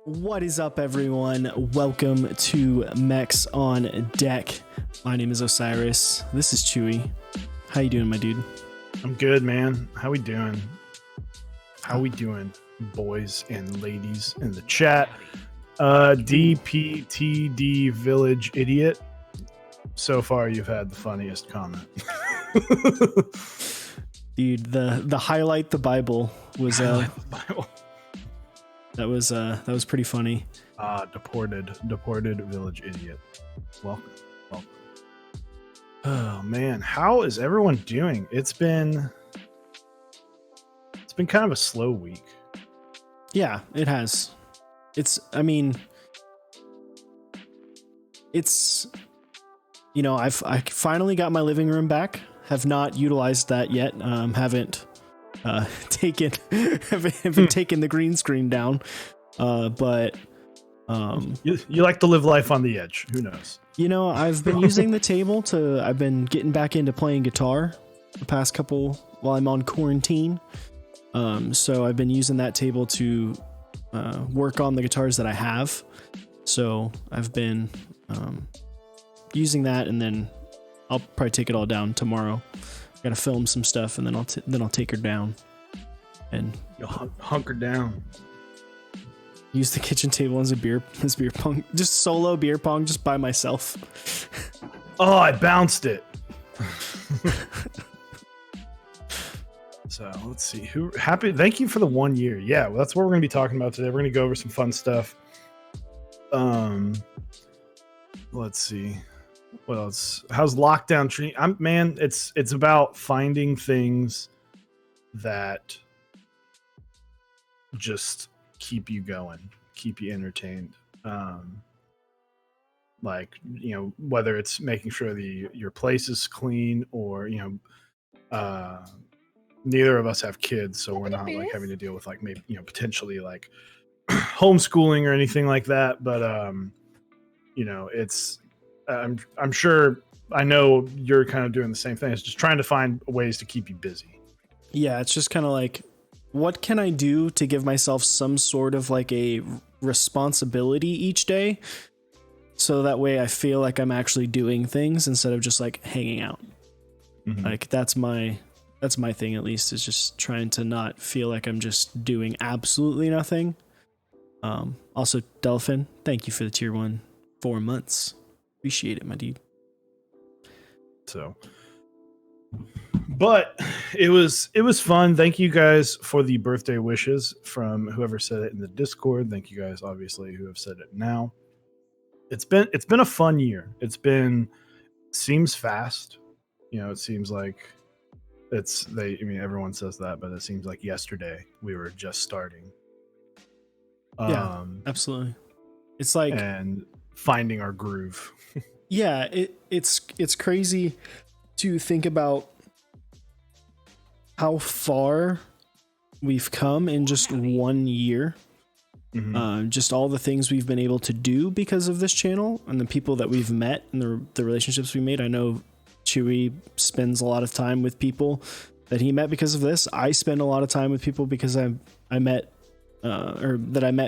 What is up, everyone? Welcome to Mechs on Deck. My name is Osiris. This is Chewy. How you doing, my dude? I'm good, man. How we doing? How we doing, boys and ladies in the chat? DPTD Village Idiot. So far, you've had the funniest comment. Dude, the highlight the Bible was Highlight the Bible. That was pretty funny. Deported Village Idiot. Welcome. Oh man, how is everyone doing? It's been kind of a slow week. Yeah, it has. I finally got my living room back. Have not utilized that yet. Haven't taken the green screen down. But you like to live life on the edge. Who knows? I've been using the table I've been getting back into playing guitar the past couple while I'm on quarantine. So I've been using that table to work on the guitars that I have. So I've been using that, and then I'll probably take it all down tomorrow. Got to film some stuff, and then I'll take her down, and you'll hunker down. Use the kitchen table as beer pong, just solo beer pong, just by myself. Oh, I bounced it. So let's see thank you for the 1 year. Yeah, well, that's what we're gonna be talking about today. We're gonna go over some fun stuff. Let's see what else. How's lockdown treating? It's about finding things that just keep you going. keep you entertained. Like, whether it's making sure your place is clean, or neither of us have kids, so we're not like having to deal with like maybe potentially like homeschooling or anything like that. But it's I'm sure, I know you're kind of doing the same thing. It's just trying to find ways to keep you busy. Yeah, it's just kind of like, what can I do to give myself some sort of like a responsibility each day, so that way I feel like I'm actually doing things instead of just like hanging out. Mm-hmm. Like that's my thing, at least, is just trying to not feel like I'm just doing absolutely nothing. Also, Delphin, thank you for the tier 1 4 months. Appreciate it, my dude. So, but it was fun. Thank you guys for the birthday wishes from whoever said it in the Discord. Thank you guys, obviously, who have said it now. It's been a fun year. Seems fast. It seems like everyone says that, but it seems like yesterday we were just starting. Yeah, absolutely. It's like, and finding our groove. Yeah, it's crazy to think about how far we've come in just 1 year. Mm-hmm. Just all the things we've been able to do because of this channel, and the people that we've met, and the relationships we made. I know Chewy spends a lot of time with people that he met because of this. I spend a lot of time with people because I met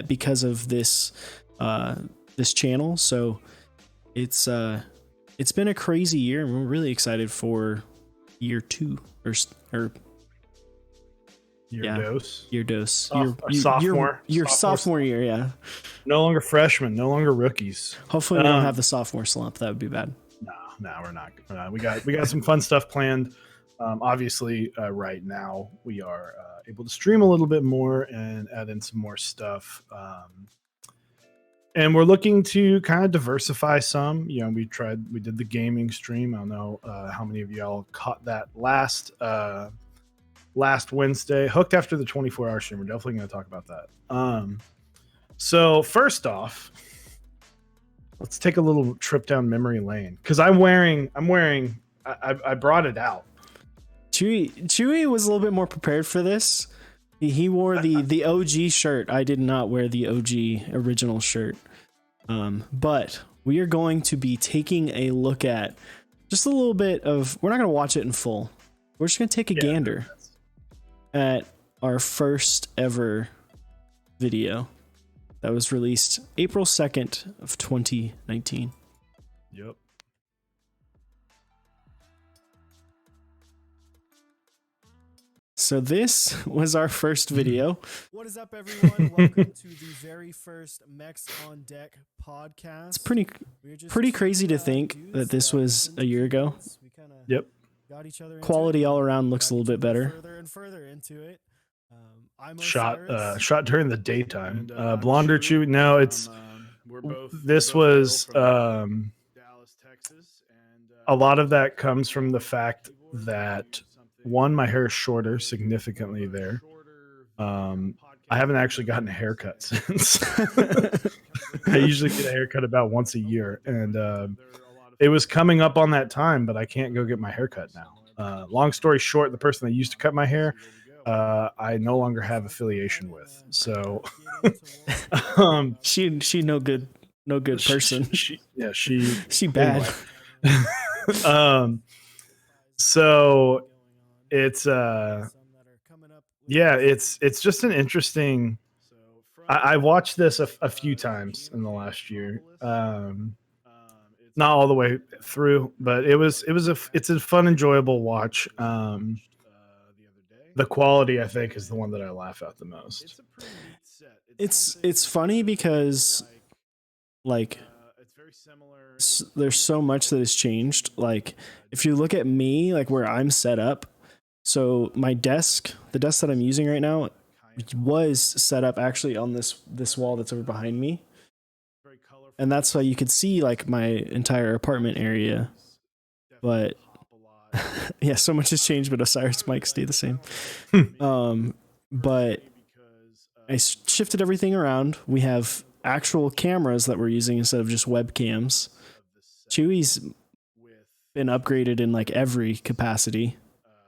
because of this this channel. So it's been a crazy year, and we're really excited for year 2 or dose. Year dose. Your sophomore year, yeah. No longer freshmen, no longer rookies. Hopefully we don't have the sophomore slump. That would be bad. No, we're not. We got some fun stuff planned. Obviously, right now we are able to stream a little bit more and add in some more stuff. And we're looking to kind of diversify some. We did the gaming stream. I don't know how many of y'all caught that last Wednesday, hooked after the 24-hour stream. We're definitely going to talk about that. So first off, let's take a little trip down memory lane, because I brought it out. Chewy was a little bit more prepared for this. He wore the OG shirt. I did not wear the OG original shirt. But we are going to be taking a look at just a little bit of, we're not going to watch it in full. We're just going to take a gander at our first ever video that was released April 2nd of 2019. Yep. So this was our first video. What is up, everyone? Welcome to the very first Mechs on Deck podcast. It's pretty crazy to think that this was a year ago. Yep. Quality all around looks a little bit better. Further into it. Shot during the daytime. Blonder Chew. No, it's this was Dallas, Texas, and a lot of that comes from the fact that, one, my hair is shorter significantly there. I haven't actually gotten a haircut since. I usually get a haircut about once a year, and it was coming up on that time, but I can't go get my haircut now. Long story short, the person that used to cut my hair, I no longer have affiliation with. So she no good person. She bad. Anyway. So it's it's just an interesting. I watched this a few times in the last year. Not all the way through, but it's a fun, enjoyable watch. The quality, I think, is the one that I laugh at the most. It's funny because, like, there's so much that has changed. Like, if you look at me, like where I'm set up, so my desk, the desk that I'm using right now, was set up actually on this wall that's over behind me, and that's why you could see like my entire apartment area. But yeah, so much has changed, but Osiris mic stayed the same. But I shifted everything around. We have actual cameras that we're using instead of just webcams. Chewy's been upgraded in like every capacity.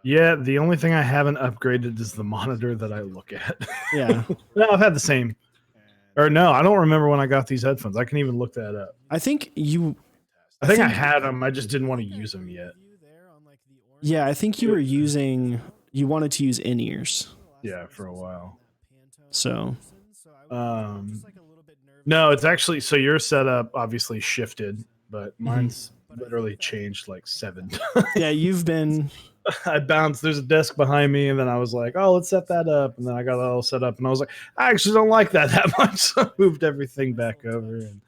Yeah, the only thing I haven't upgraded is the monitor that I look at. Yeah. No, I've had the same. Or no, I don't remember when I got these headphones. I can even look that up. I think you. I think I had them. I just didn't want to use them yet. Yeah, I think you were using. You wanted to use in ears. Yeah, for a while. So. No, it's actually so your setup obviously shifted, but mine's literally changed like 7 times. Yeah, you've been. I bounced. There's a desk behind me, and then I was like, "Oh, let's set that up." And then I got it all set up, and I was like, "I actually don't like that much," so I moved everything back over. And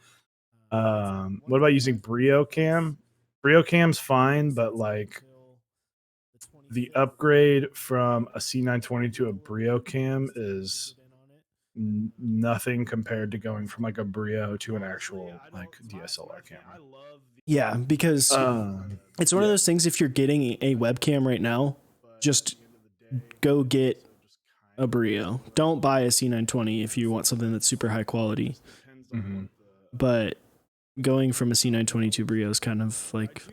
what about using Brio Cam? Brio Cam's fine, but like the upgrade from a C920 to a Brio Cam is nothing compared to going from like a Brio to an actual like DSLR camera. Yeah, because it's one of those things. If you're getting a webcam right now, just go get a Brio. Don't buy a C920 if you want something that's super high quality. Mm-hmm. But going from a C920 to Brio is kind of like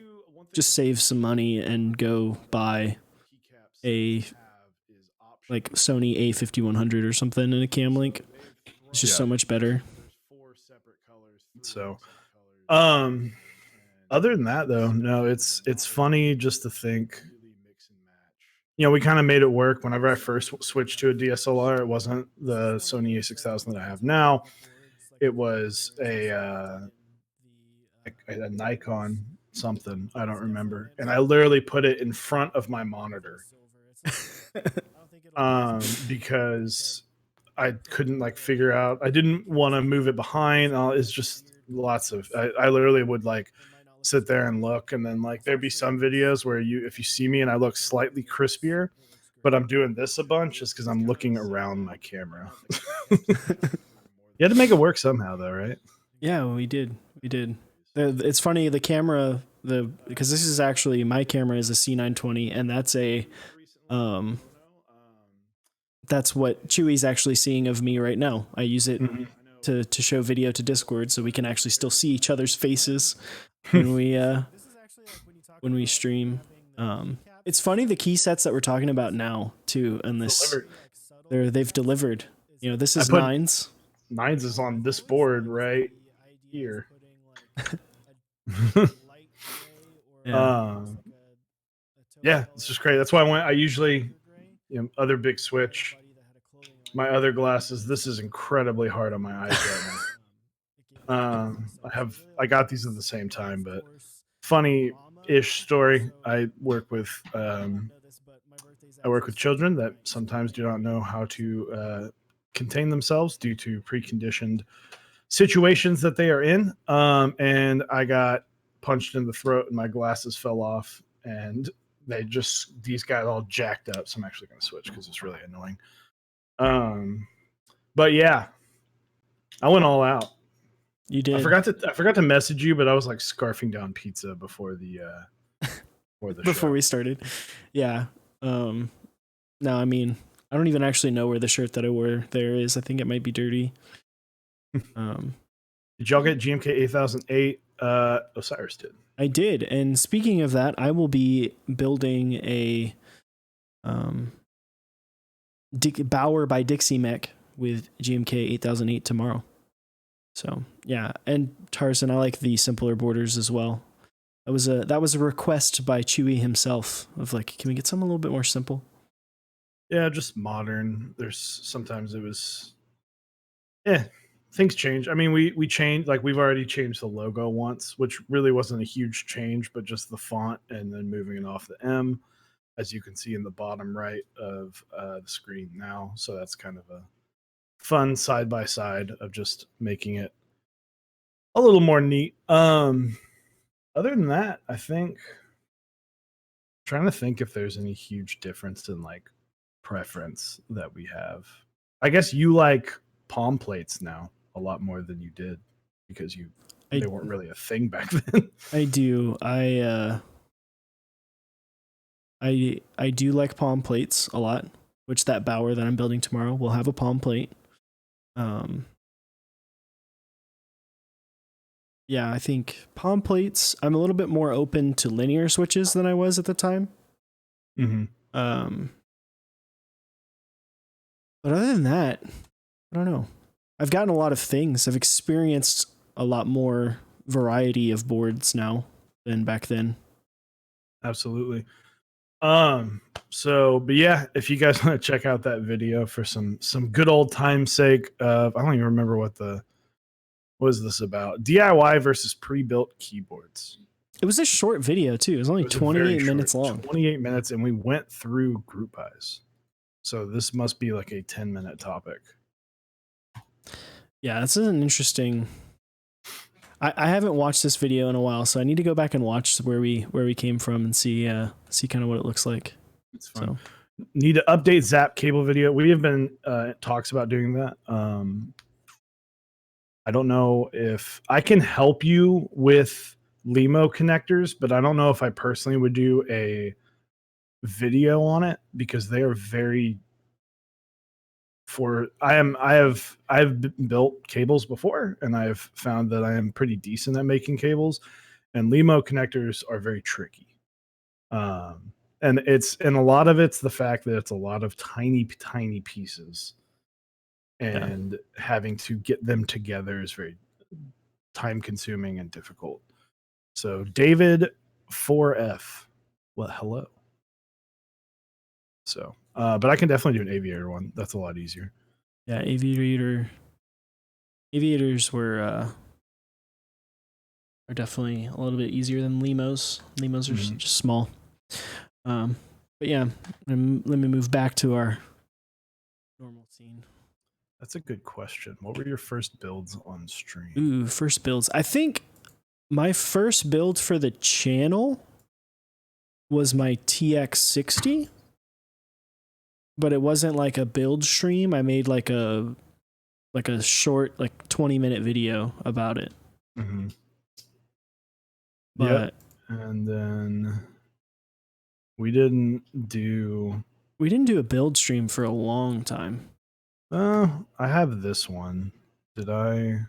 just save some money and go buy a like Sony A5100 or something in a cam link. It's just so much better. So, other than that though, no, it's funny just to think, we kind of made it work. Whenever I first switched to a DSLR, it wasn't the Sony A6000 that I have now. It was a Nikon something, I don't remember, and I literally put it in front of my monitor because I couldn't like figure out. I didn't want to move it behind. It's just lots of. I literally would like sit there and look, and then like there'd be some videos where if you see me and I look slightly crispier, but I'm doing this a bunch just because I'm looking around my camera. You had to make it work somehow, though, right? Yeah, we did. It's funny, the camera, because this is actually, my camera is a C920, and that's that's what Chewy's actually seeing of me right now. I use it to show video to Discord, so we can actually still see each other's faces when we stream. It's funny, the key sets that we're talking about now too, and they've delivered. This is nines. Nines is on this board right here. Yeah, it's just great. That's why I usually, other big switch, my other glasses. This is incredibly hard on my eyes right now. I got these at the same time, but funny-ish story. I work with children that sometimes do not know how to contain themselves due to preconditioned situations that they are in. And I got punched in the throat and my glasses fell off, and these guys all jacked up. So I'm actually going to switch because it's really annoying. But yeah, I went all out. You did. I forgot to message you, but I was like scarfing down pizza before before we started. Yeah. No, I mean, I don't even actually know where the shirt that I wore there is. I think it might be dirty. Did y'all get GMK 8008? Osiris did. I did. And speaking of that, I will be building a Bauer by Dixie mech with GMK 8008 tomorrow. So yeah, and Tarzan, I like the simpler borders as well. That was a request by Chewy himself of like, can we get something a little bit more simple? Yeah, just modern. Sometimes it was, things change. I mean, we changed, like we've already changed the logo once, which really wasn't a huge change, but just the font and then moving it off the M, as you can see in the bottom right of the screen now. So that's kind of a fun side by side of just making it a little more neat. Other than that, I think trying to think if there's any huge difference in like preference that we have. I guess you like palm plates now a lot more than you did because they weren't really a thing back then. I do. I do like palm plates a lot, which that Bauer that I'm building tomorrow will have a palm plate. Um, yeah, I think palm plates, I'm a little bit more open to linear switches than I was at the time. Mm-hmm. But other than that, I don't know. I've gotten a lot of things. I've experienced a lot more variety of boards now than back then. Absolutely. But yeah, if you guys want to check out that video for some good old time's sake, I don't even remember what is this about? DIY versus pre-built keyboards. It was a short video too. It was only 28 minutes long. 28 minutes, and we went through group buys. So this must be like a 10-minute topic. Yeah, this is an interesting. I haven't watched this video in a while, so I need to go back and watch where we came from and see kind of what it looks like. It's fun. So. Need to update Zap cable video. We have been talks about doing that. I don't know if I can help you with Limo connectors, but I don't know if I personally would do a video on it because they are very I've built cables before, and I've found that I am pretty decent at making cables, and Limo connectors are very tricky. And a lot of it's the fact that it's a lot of tiny pieces, and having to get them together is very time consuming and difficult. So David 4F, well, hello. So, but I can definitely do an aviator one. That's a lot easier. Yeah, aviators were are definitely a little bit easier than limos. Limos are just small. But yeah, let me move back to our normal scene. That's a good question. What were your first builds on stream? Ooh, first builds. I think my first build for the channel was my TX60, but it wasn't like a build stream. I made like a short, like 20-minute video about it. Mm-hmm. But and then we didn't do a build stream for a long time. I have this one. Did I?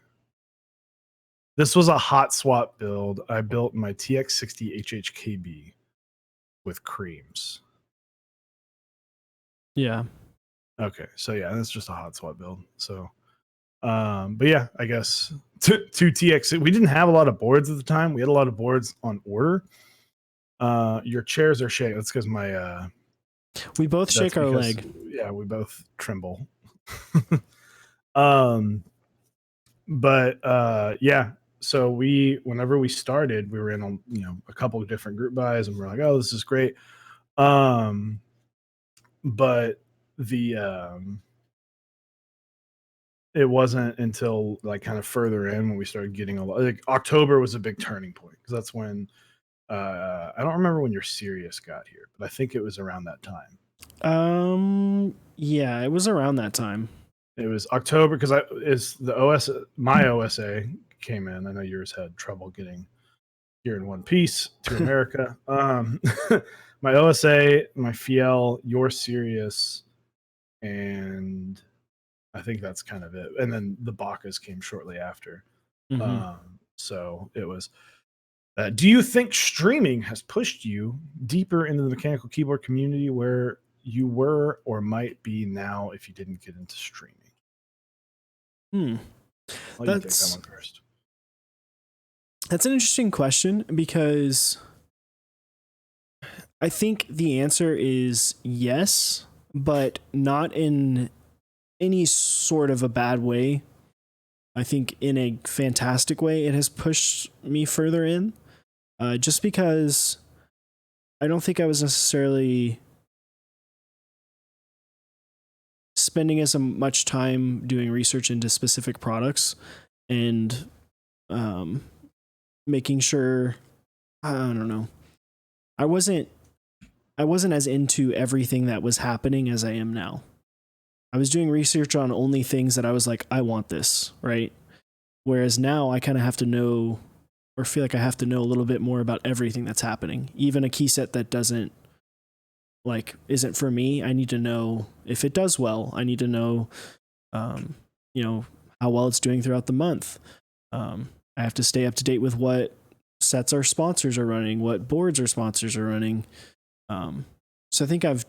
This was a hot swap build. I built my TX60 HHKB with creams. Yeah. Okay, so yeah, that's just a hot swap build. So, but yeah, I guess two TX. We didn't have a lot of boards at the time. We had a lot of boards on order. Your chairs are shaking. That's because my we both shake our leg. Yeah, we both tremble. But yeah, so whenever we started, we were in a couple of different group buys, and we're like, oh, this is great. But it wasn't until like kind of further in when we started getting a lot. Like October was a big turning point because that's when I don't remember when your Sirius got here, but I think it was around that time. Yeah, it was around that time. It was October because my OSA came in. I know yours had trouble getting here in one piece to America. My OSA, my Fiel, your Sirius, and I think that's kind of it. And then the Bacas came shortly after. Mm-hmm. So it was. Do you think streaming has pushed you deeper into the mechanical keyboard community where you were or might be now if you didn't get into streaming? I'll let you take that one first. That's an interesting question because I think the answer is yes, but not in any sort of a bad way. I think in a fantastic way, it has pushed me further in. Just because I don't think I was necessarily spending as much time doing research into specific products and making sure, I don't know, I wasn't as into everything that was happening as I am now. I was doing research on only things that I was like, I want this, right? Whereas now I kind of have to know, or feel like I have to know a little bit more about everything that's happening. Even a key set that isn't for me, I need to know if it does well. I need to know how well it's doing throughout the month. I have to stay up to date with what sets our sponsors are running, what boards our sponsors are running. So I think I've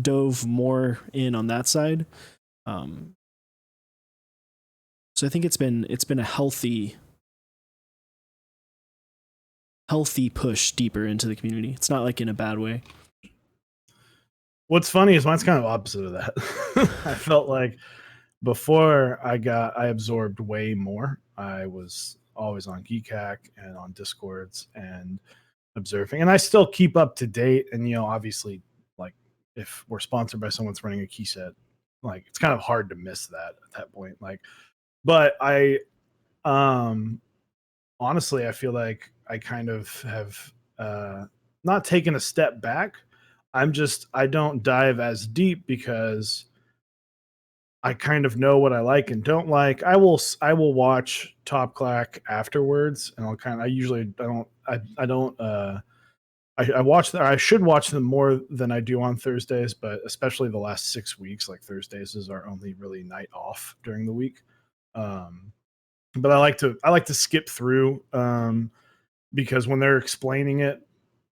dove more in on that side. So I think it's been a healthy push deeper into the community. It's not like in a bad way. What's funny is mine's kind of opposite of that. I felt like before I absorbed way more. I was always on Geek Hack and on Discords and observing, and I still keep up to date. And obviously, like if we're sponsored by someone that's running a key set, like it's kind of hard to miss that at that point. Like, but I, honestly, I feel like I kind of have not taken a step back. I don't dive as deep because I kind of know what I like and don't like. I will watch Top Clack afterwards, and I usually I don't I watch I should watch them more than I do on Thursdays, but especially the last 6 weeks, like Thursdays is our only really night off during the week. But I like to skip through because when they're explaining it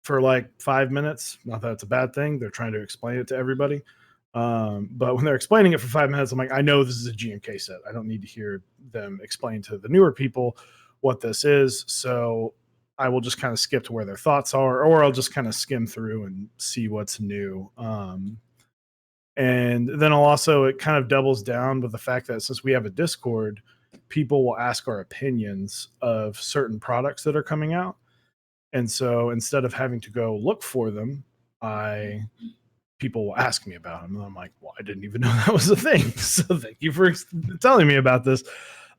for like 5 minutes, not that it's a bad thing, they're trying to explain it to everybody. But when they're explaining it for 5 minutes, I'm like, I know this is a GMK set. I don't need to hear them explain to the newer people what this is. So I will just kind of skip to where their thoughts are, or I'll just kind of skim through and see what's new. And then it kind of doubles down with the fact that since we have a Discord, people will ask our opinions of certain products that are coming out. And so instead of having to go look for them, people will ask me about them, and I'm like, well, I didn't even know that was a thing. So thank you for telling me about this.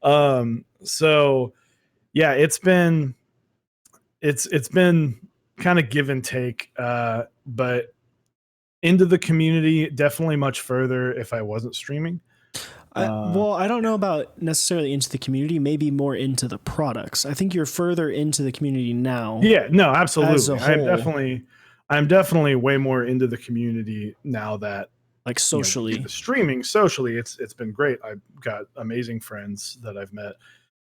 So yeah, it's been kind of give and take, but into the community, definitely much further if I wasn't streaming. I don't know about necessarily into the community, maybe more into the products. I think you're further into the community now. Yeah, no, absolutely. I'm definitely way more into the community now that like socially, the streaming socially, it's been great. I've got amazing friends that I've met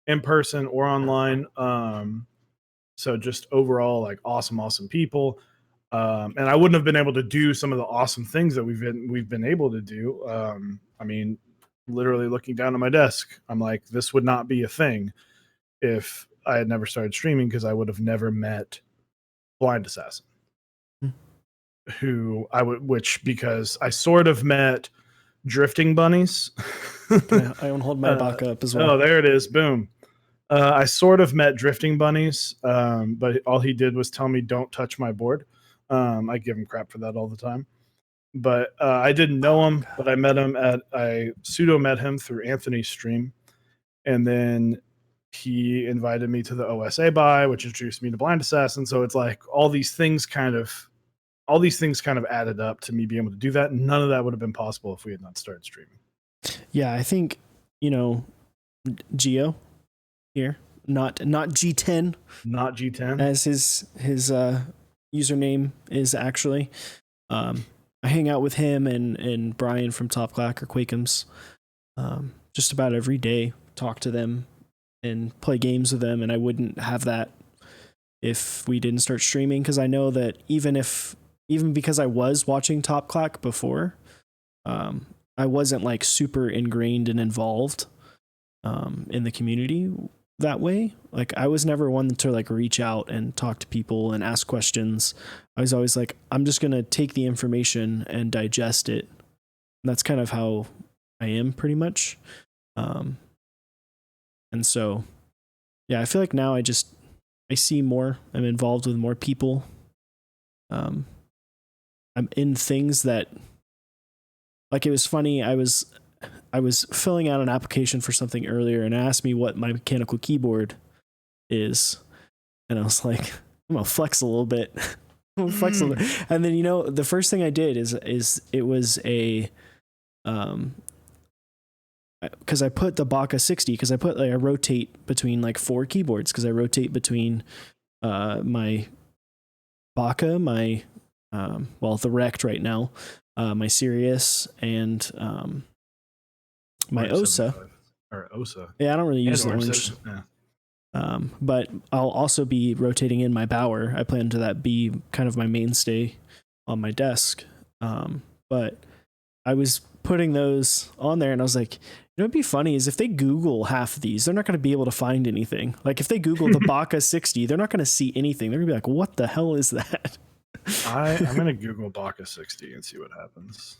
in person or online. So just overall, like awesome people. And I wouldn't have been able to do some of the awesome things that we've been able to do. I mean, literally looking down at my desk, I'm like, this would not be a thing if I had never started streaming, because I would have never met Blind Assassin, because I sort of met Drifting Bunnies. I won't hold my back up as well. Oh, there it is. Boom. I sort of met Drifting Bunnies, but all he did was tell me, don't touch my board. I give him crap for that all the time. But I didn't know him, but I met him through Anthony's stream. And then he invited me to the OSA buy, which introduced me to Blind Assassin. So it's like all these things kind of added up to me being able to do that. None of that would have been possible if we had not started streaming. Yeah, I think, Geo here, not G10. Not G10. As his username is actually. I hang out with him and Brian from Top Clack or Quakems just about every day, talk to them and play games with them, and I wouldn't have that if we didn't start streaming, because I know that even because I was watching Top Clack before, I wasn't like super ingrained and involved in the community that way. Like I was never one to like reach out and talk to people and ask questions. I was always like, I'm just going to take the information and digest it. And that's kind of how I am pretty much. And so, yeah, I feel like now I see more, I'm involved with more people. I'm in things that, like, it was funny. I was filling out an application for something earlier and it asked me what my mechanical keyboard is. And I was like, I'm going to flex a little bit. And then, the first thing I did is it was a, because I put the Baka 60, because I rotate between like 4 keyboards, because I rotate between my Baka, my, the Rect right now, my Sirius, and my Osa. Or Osa. Yeah, I don't really use the orange. But I'll also be rotating in my Bower. I plan to that be kind of my mainstay on my desk. But I was putting those on there, and I was like, you know, what'd be funny is if they Google half of these, they're not going to be able to find anything. Like if they Google the Baca 60, they're not going to see anything. They're going to be like, what the hell is that? I'm going to Google Baca 60 and see what happens.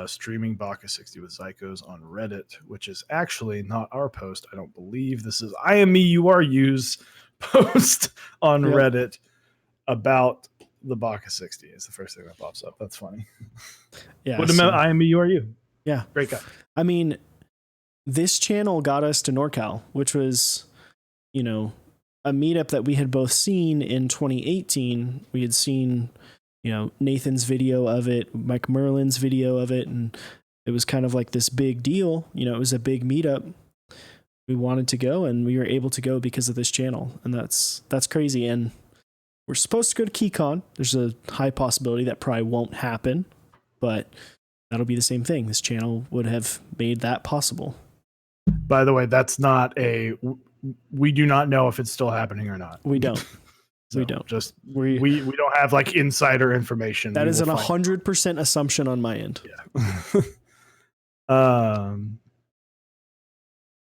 Streaming Baca 60 with Zycos on Reddit, which is actually not our post. I don't believe this is I am me, you are you's post on Reddit about the Baca 60 is the first thing that pops up. That's funny. Yeah. What about I am me, you are you? Yeah. Great guy. I mean, this channel got us to NorCal, which was, you know, a meetup that we had both seen in 2018. We had seen, you know, Nathan's video of it, Mike Merlin's video of it, and it was kind of like this big deal. You know, it was a big meetup. We wanted to go, and we were able to go because of this channel, and that's crazy. And we're supposed to go to KeyCon. There's a high possibility that probably won't happen, but that'll be the same thing. This channel would have made that possible. By the way, that's not we do not know if it's still happening or not. We don't. So we don't. Just we don't have like insider information. That is an 100% assumption on my end. Yeah.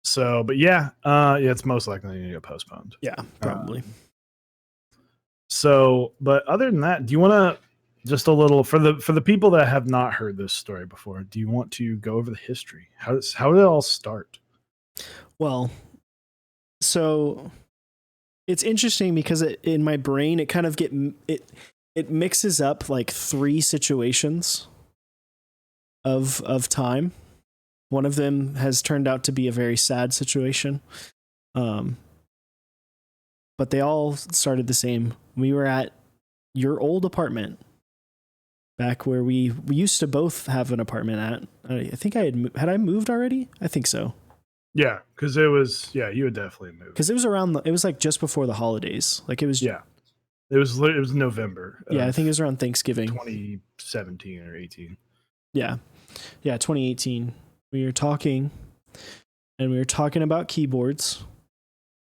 So, but yeah, it's most likely to get postponed. Yeah, probably. So, but other than that, do you want to just a little for the people that have not heard this story before? Do you want to go over the history? How did it all start? Well, so it's interesting because in my brain it kind of it mixes up like three situations of time. One of them has turned out to be a very sad situation. But they all started the same. We were at your old apartment back where we used to both have an apartment at. I think had I moved already? I think so. Yeah, because you had definitely moved. Because it was it was like just before the holidays. Like it was. Yeah, it was November. Yeah, I think it was around Thanksgiving, 2017 or 18. Yeah, 2018. We were talking, and we were talking about keyboards,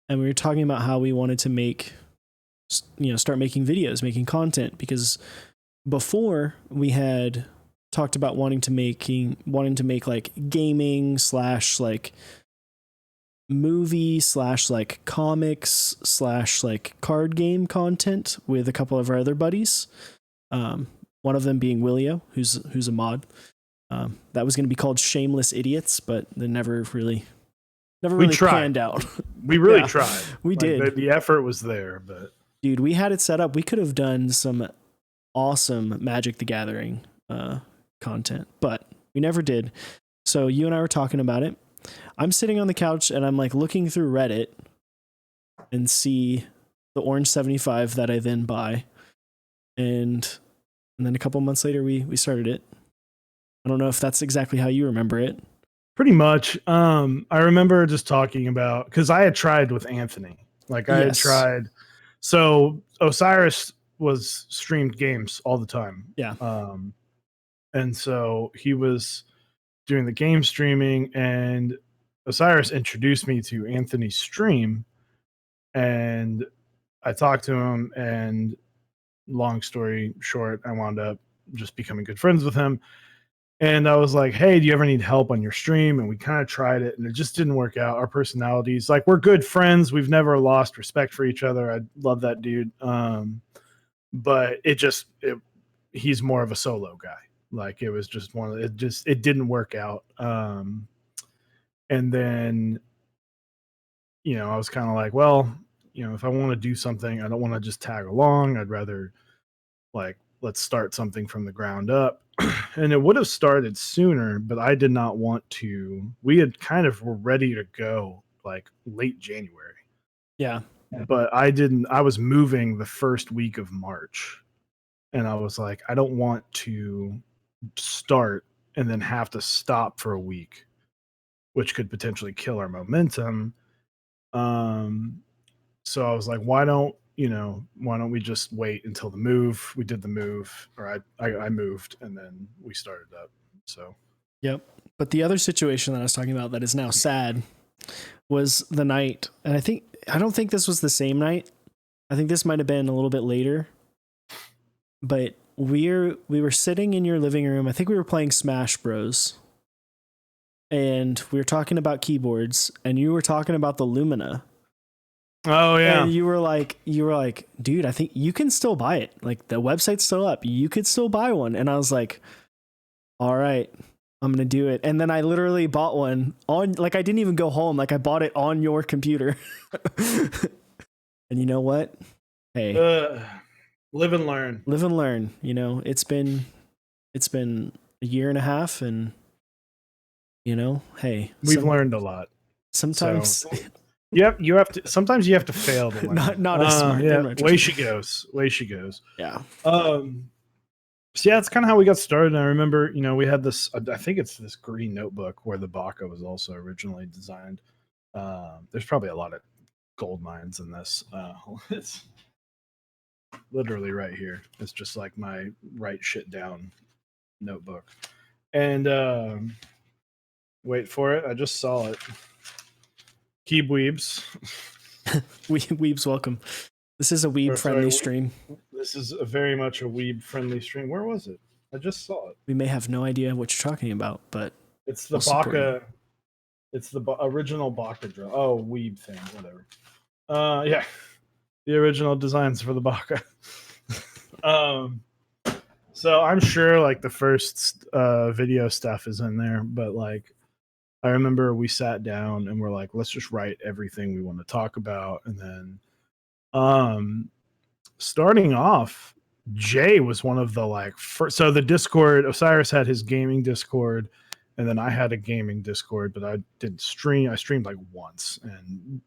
and we were talking about how we wanted to start making videos, making content, because before we had talked about wanting to make like gaming / like movie / like comics / like card game content with a couple of our other buddies. One of them being Willio, who's a mod. That was going to be called Shameless Idiots, but they never really panned out. We really tried. We did. The effort was there, but dude, we had it set up. We could have done some awesome Magic the Gathering content, but we never did. So you and I were talking about it. I'm sitting on the couch and I'm like looking through Reddit and see the Orange 75 that I then buy. And then a couple months later we started it. I don't know if that's exactly how you remember it. Pretty much. I remember just talking about, because I had tried with Anthony. Like I had tried. So Osiris was streamed games all the time. Yeah. And so he was doing the game streaming, and Osiris introduced me to Anthony's stream, and I talked to him, and long story short, I wound up just becoming good friends with him. And I was like, hey, do you ever need help on your stream? And we kind of tried it, and it just didn't work out. Our personalities, like, we're good friends. We've never lost respect for each other. I love that dude. But he's more of a solo guy. Like, it was just it didn't work out. And then, I was kind of like, well, if I want to do something, I don't want to just tag along. I'd rather, like, let's start something from the ground up. And it would have started sooner, but I did not want to. We had kind of were ready to go like late January. Yeah. But I didn't. I was moving the first week of March. And I was like, I don't want to start and then have to stop for a week, which could potentially kill our momentum. So I was like, why don't we just wait until the move? We did the move, or I moved, and then we started up. So Yep. But the other situation that I was talking about that is now sad was the night, and I don't think this was the same night. I think this might have been a little bit later. But we were sitting in your living room. I think we were playing Smash Bros. And we were talking about keyboards, and you were talking about the Lumina. Oh yeah. And you were like, dude, I think you can still buy it. Like the website's still up. You could still buy one. And I was like, all right, I'm gonna do it. And then I literally bought one on, like, I didn't even go home. Like I bought it on your computer. And you know what? Hey, live and learn. Live and learn. You know, it's been a year and a half, and you know, hey, we've learned a lot. Sometimes. So, yep, you have to. Sometimes you have to fail to learn. not as smart. Yeah, way she goes. Yeah. So yeah, that's kind of how we got started. And I remember, you know, we had this. I think it's this green notebook where the Baka was also originally designed. There's probably a lot of gold mines in this. It's literally right here. It's just like my write shit down notebook. And wait for it. I just saw it. Keep weebs. Weebs welcome. This is a weeb-friendly stream. This is very much a weeb-friendly stream. Where was it? I just saw it. We may have no idea what you're talking about, but it's the Baka. It's the original Baka drum. Oh, weeb thing, whatever. Yeah, the original designs for the Baka. So I'm sure like the first video stuff is in there, but like I remember we sat down and we're like, let's just write everything we want to talk about, and then starting off, Jay was one of the like first. So the Discord, Osiris had his gaming Discord, and then I had a gaming Discord, but I didn't stream. I streamed like once, and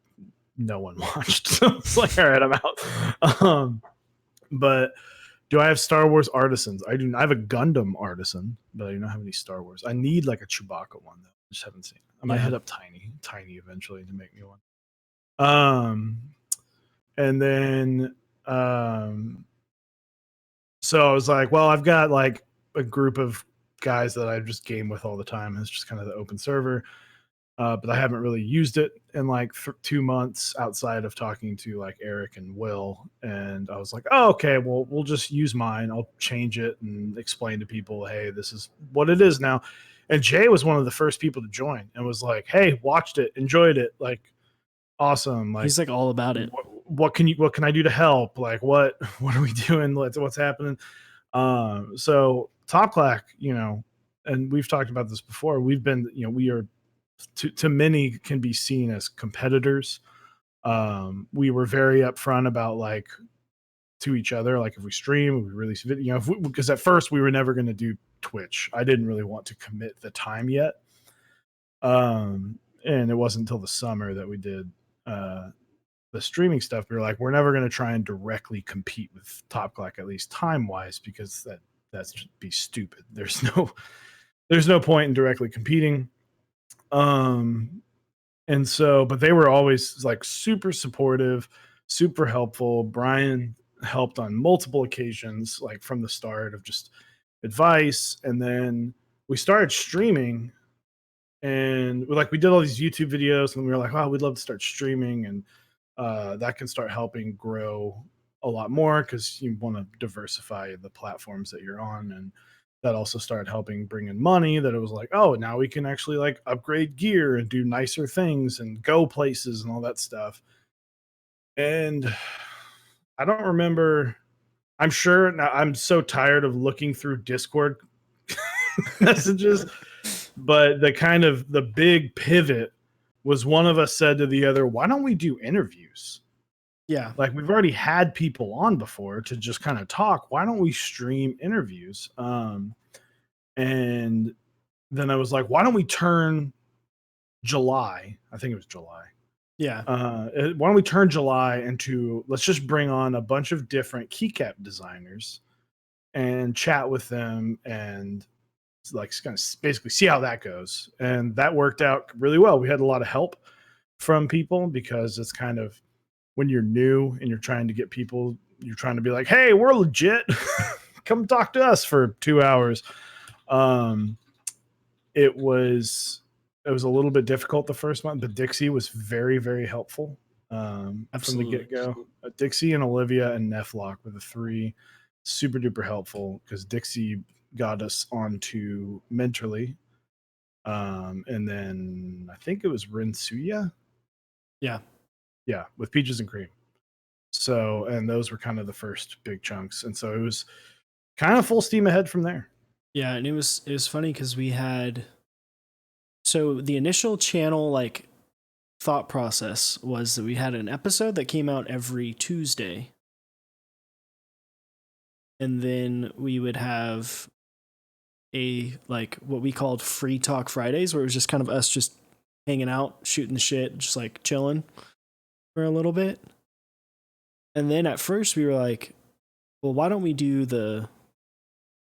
no one watched. So it's like, all right, I'm out. But do I have Star Wars artisans? I do. I have a Gundam artisan, but I do not have any Star Wars. I need like a Chewbacca one though. I just haven't seen it. I might hit up Tiny eventually to make me one. And then so I was like, well, I've got like a group of guys that I just game with all the time. It's just kind of the open server. But I haven't really used it in like 2 months outside of talking to like Eric and Will. And I was like, oh, okay, well, we'll just use mine. I'll change it and explain to people, hey, this is what it is now. And Jay was one of the first people to join and was like, hey, watched it, enjoyed it. Like, awesome. Like, he's like all about it. What can I do to help? Like, what are we doing? What's happening? So Top Clack, you know, and we've talked about this before. We've been, you know, we are to many can be seen as competitors. We were very upfront about like to each other, like if we stream, we release video, you know, because at first we were never going to do Twitch. I didn't really want to commit the time yet. And it wasn't until the summer that we did the streaming stuff. We were like, we're never going to try and directly compete with Top Clack, at least time wise, because that's just be stupid. There's no point in directly competing. And so, but they were always like super supportive, super helpful. Brian helped on multiple occasions, like from the start of just advice. And then we started streaming, and we did all these YouTube videos, and we were like, wow, we'd love to start streaming. And that can start helping grow a lot more because you want to diversify the platforms that you're on. And that also started helping bring in money, that it was like, oh, now we can actually like upgrade gear and do nicer things and go places and all that stuff. And I don't remember. I'm sure now I'm so tired of looking through Discord messages, but the big pivot was one of us said to the other, why don't we do interviews? Yeah. Like we've already had people on before to just kind of talk. Why don't we stream interviews? And then I was like, why don't we turn July? I think it was July. Yeah. Why don't we turn July into, let's just bring on a bunch of different keycap designers and chat with them and like kind of basically see how that goes. And that worked out really well. We had a lot of help from people because it's kind of when you're new and you're trying to get people, you're trying to be like, hey, we're legit. Come talk to us for 2 hours. it was a little bit difficult the first month, but Dixie was very, very helpful from the get-go. Dixie and Olivia and Neflock were the three super duper helpful because Dixie got us onto Mentorly. And then I think it was Rinsuya. Yeah, with Peaches and Cream. So, and those were kind of the first big chunks. And so it was kind of full steam ahead from there. Yeah, and it was funny because we had, so the initial channel like thought process was that we had an episode that came out every Tuesday. And then we would have a like what we called Free Talk Fridays, where it was just kind of us just hanging out, shooting the shit, just like chilling for a little bit. And then at first we were like, well, why don't we do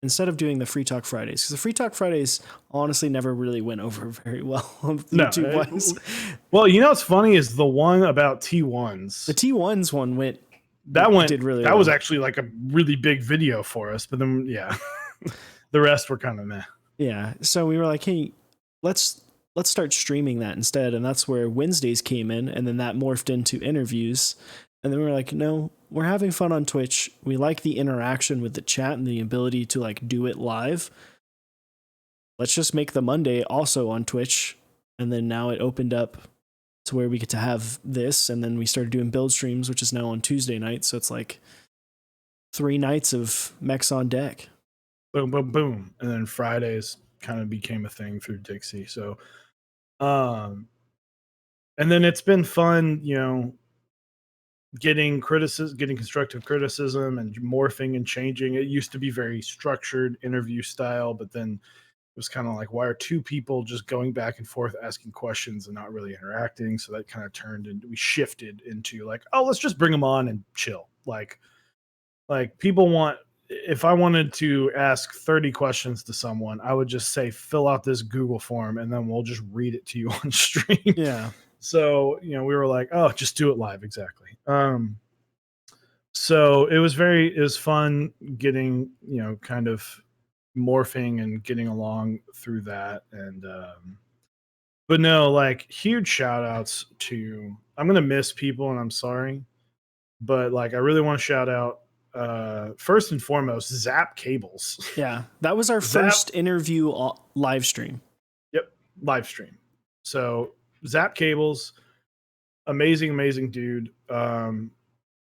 instead of doing the Free Talk Fridays, because the Free Talk Fridays honestly never really went over very well on YouTube ones. Well, you know what's funny is the one about T1s. The T1s one did really that well. was actually like a really big video for us, but then yeah. The rest were kind of meh. Yeah. So we were like, hey, let's start streaming that instead. And that's where Wednesdays came in, and then that morphed into interviews. And then we were like, no, we're having fun on Twitch. We like the interaction with the chat and the ability to like do it live. Let's just make the Monday also on Twitch. And then now it opened up to where we get to have this. And then we started doing build streams, which is now on Tuesday night. So it's like 3 nights of Mechs on deck. Boom, boom, boom. And then Fridays kind of became a thing through Dixie. So, and then it's been fun, you know, getting constructive criticism and morphing and changing. It used to be very structured interview style, but then it was kind of like, why are two people just going back and forth asking questions and not really interacting? So that kind of turned into, we shifted into like, oh, let's just bring them on and chill. Like people want, if I wanted to ask 30 questions to someone, I would just say, fill out this Google form and then we'll just read it to you on stream. Yeah. So, you know, we were like, oh, just do it live. Exactly. So it was fun getting, you know, kind of morphing and getting along through that. And, but no, like huge shout outs to, I'm going to miss people and I'm sorry, but like, I really want to shout out, first and foremost, Zap Cables. Yeah. That was our first interview live stream. Yep. Live stream. So Zap Cables, amazing dude.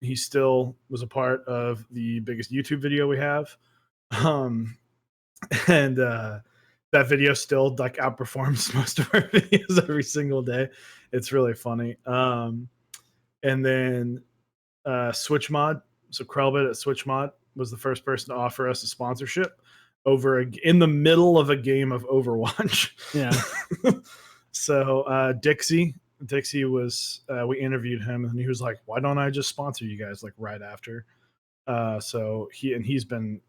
He still was a part of the biggest YouTube video we have. And that video still like outperforms most of our videos every single day. It's really funny. And then Switch Mod. So Krellbit at Switch Mod was the first person to offer us a sponsorship in the middle of a game of Overwatch. Yeah. So Dixie was, we interviewed him and he was like, why don't I just sponsor you guys like right after? So he's been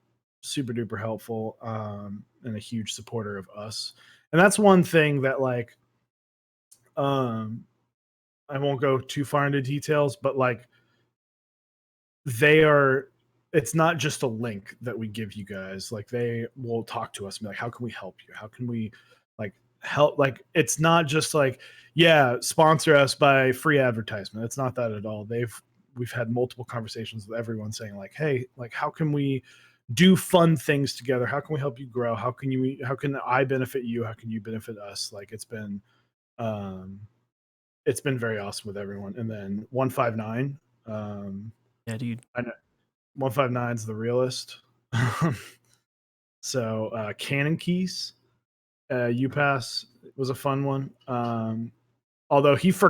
super duper helpful and a huge supporter of us. And that's one thing that like, I won't go too far into details, but like it's not just a link that we give you guys. Like they will talk to us and be like, how can we help you? How can we like help? Like, it's not just like, yeah, sponsor us by free advertisement. It's not that at all. We've had multiple conversations with everyone saying like, hey, like, how can we do fun things together? How can we help you grow? How can I benefit you? How can you benefit us? Like it's been very awesome with everyone. And then 159, yeah, dude. I know 159 is the realist. So Canon Keys, UPass was a fun one. Although he's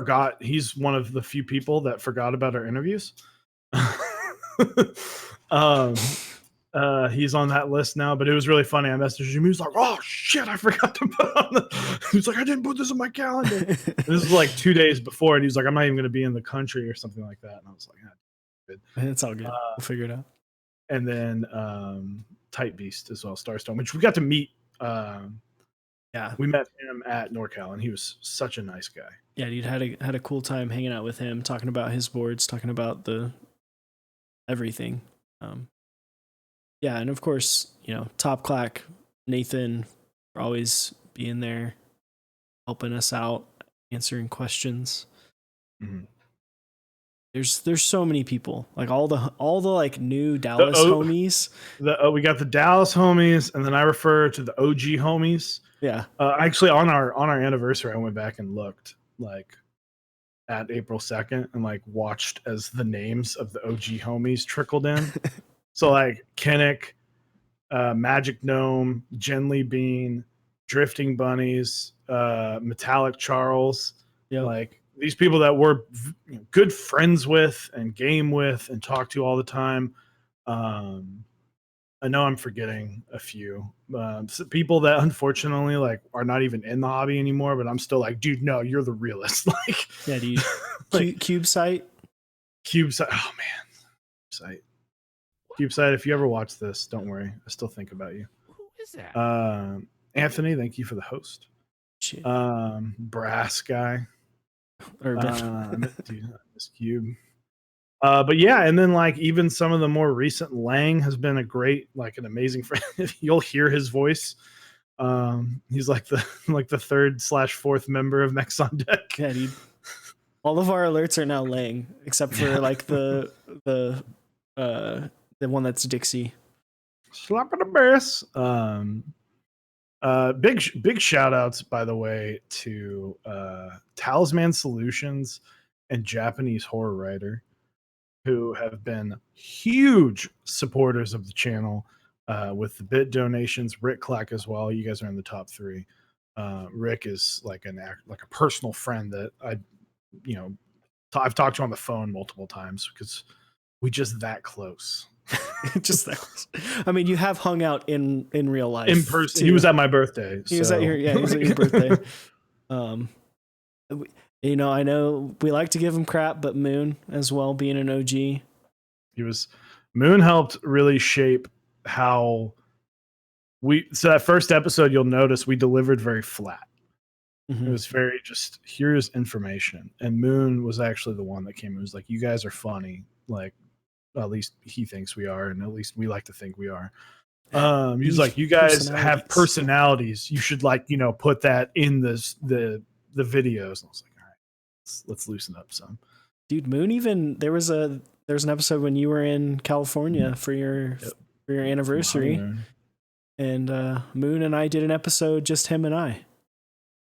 one of the few people that forgot about our interviews. He's on that list now, but it was really funny. I messaged him. He was like, oh shit, I forgot to put on he was like, I didn't put this in my calendar. This was like 2 days before, and he was like, I'm not even going to be in the country or something like that. And I was like, good. It's all good. We'll figure it out. And then Tight Beast as well, Starstone, which we got to meet. Yeah, we met him at NorCal, and he was such a nice guy. Yeah, dude, had a cool time hanging out with him, talking about his boards, talking about the everything. Yeah, and of course, you know, Top Clack, Nathan, for always being there, helping us out, answering questions. Mm-hmm. There's so many people, like all the like new Dallas homies. We got the Dallas homies, and then I refer to the OG homies. Yeah. Actually, on our anniversary, I went back and looked like at April 2nd and like watched as the names of the OG homies trickled in. So like Kinnick, Magic Gnome, Genly Bean, Drifting Bunnies, Metallic Charles, like these people that we're good friends with and game with and talk to all the time. I know I'm forgetting a few people that unfortunately like are not even in the hobby anymore, but I'm still like, dude, no, you're the realist. Like, yeah, dude. Like, CubeSite. Oh man, CubeSite. If you ever watch this, don't worry, I still think about you. Who is that? Anthony, thank you for the host. Shit. Brass guy. Urban. Dude, this Cube. But yeah, and then like even some of the more recent, Lang has been a great, like an amazing friend. You'll hear his voice. He's like the 3rd/4th member of Mechs on Deck. Yeah, dude. All of our alerts are now Lang, except for like the one that's Dixie. Slap of the bass. Big shout outs, by the way, to Talisman Solutions and Japanese Horror Writer, who have been huge supporters of the channel with the bit donations. Rick Clack as well. You guys are in the top 3. Rick is like a personal friend that I've talked to on the phone multiple times because we just that close. Just that close. I mean, you have hung out in real life. In person. Too. He was at my birthday. He was at your birthday. I know we like to give him crap, but Moon as well, being an OG. Moon helped really shape how so that first episode, you'll notice we delivered very flat. Mm-hmm. It was very just, here's information. And Moon was actually the one that came and was like, you guys are funny. Like, at least he thinks we are, and at least we like to think we are. He's like, you guys have personalities. You should put that in the videos. And I was like, all right, let's loosen up some. Dude, Moon, even there was an episode when you were in California for your anniversary, and Moon and I did an episode, just him and I,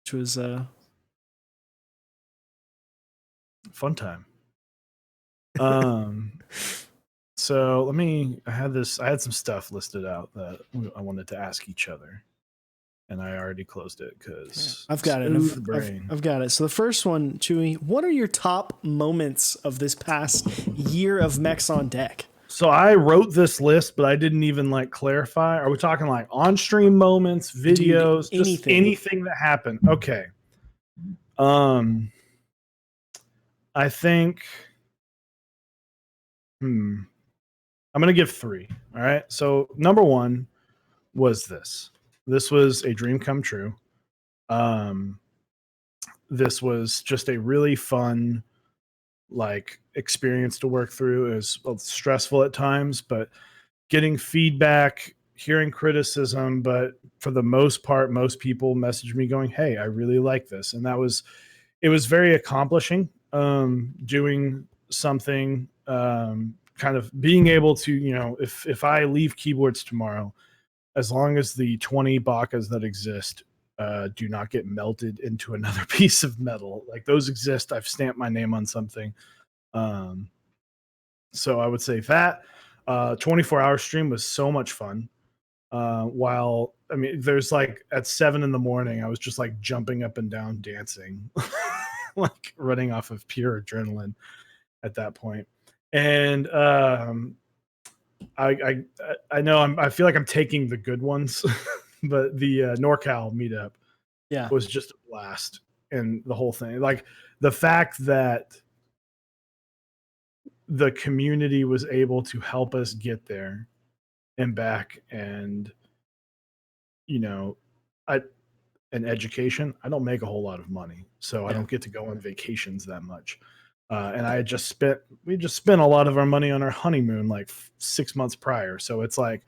which was fun time. So I had some stuff listed out that I wanted to ask each other, and I already closed it because I've got it. I've got it. So the first one, Chewy, what are your top moments of this past year of Mechs on Deck? So I wrote this list, but I didn't even clarify. Are we talking like on stream moments, videos, dude, just anything that happened? Okay. I think. I'm going to give 3. All right. So number 1 was this. This was a dream come true. This was just a really fun, experience to work through. It was stressful at times, but getting feedback, hearing criticism, but for the most part, most people messaged me going, hey, I really like this. And it was very accomplishing, doing something, kind of being able to, if I leave keyboards tomorrow, as long as the 20 bakas that exist do not get melted into another piece of metal, like those exist, I've stamped my name on something. So I would say that 24-hour stream was so much fun. There's at 7 a.m, I was just jumping up and down, dancing, running off of pure adrenaline at that point. And I know I feel like I'm taking the good ones, but the NorCal meetup was just a blast. And the whole thing, the fact that the community was able to help us get there and back, and an education. I don't make a whole lot of money, so I don't get to go on vacations that much. And we just spent a lot of our money on our honeymoon 6 months prior. So it's I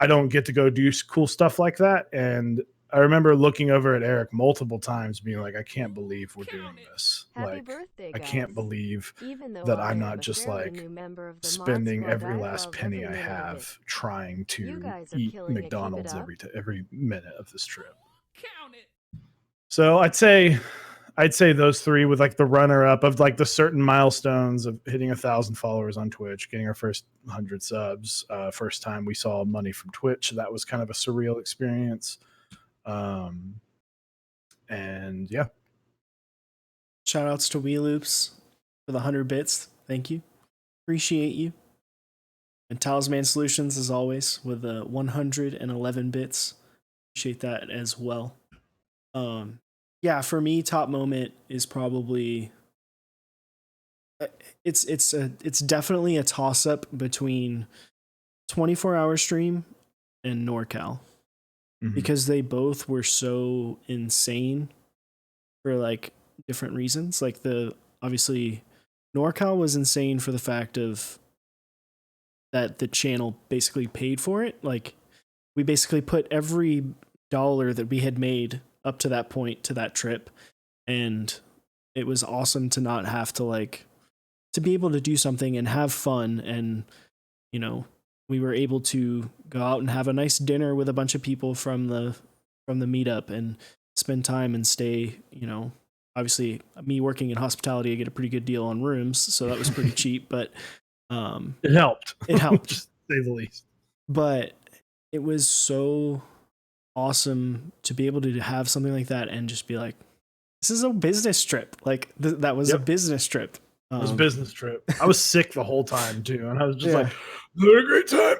don't get to go do cool stuff like that. And I remember looking over at Eric multiple times, being like, I can't believe we're doing this. Happy Like, birthday, I guys. can't believe Even though that I I'm am not a just fairly like new member of the Mod spending Squad, every I last love penny every I minute of have it. trying You to guys are eat killing it. Keep it McDonald's up. every minute of this trip. Count it. So I'd say those three, with like the runner up of like the certain milestones of hitting 1,000 followers on Twitch, getting our first 100 subs, first time we saw money from Twitch. So that was kind of a surreal experience. And yeah, Shout outs to Wii Loops for the 100 bits. Thank you. Appreciate you. And Talisman Solutions, as always, with the 111 bits. Appreciate that as well. Yeah, for me, top moment is probably it's definitely a toss up between 24-hour stream and NorCal, because they both were so insane for like different reasons. Like obviously NorCal was insane for the fact of that the channel basically paid for it. Like, we basically put every dollar that we had made up to that point to that trip, and it was awesome to not have to like to be able to do something and have fun. And you know, we were able to go out and have a nice dinner with a bunch of people from the meetup and spend time and stay, you know, obviously me working in hospitality, I get a pretty good deal on rooms, so that was pretty cheap, but it helped. It helped, to say the least. But it was so awesome to be able to have something like that and just be like, this is a business trip. Like that was a business trip. It was a business trip. I was sick the whole time too, and I was just like, had a great time.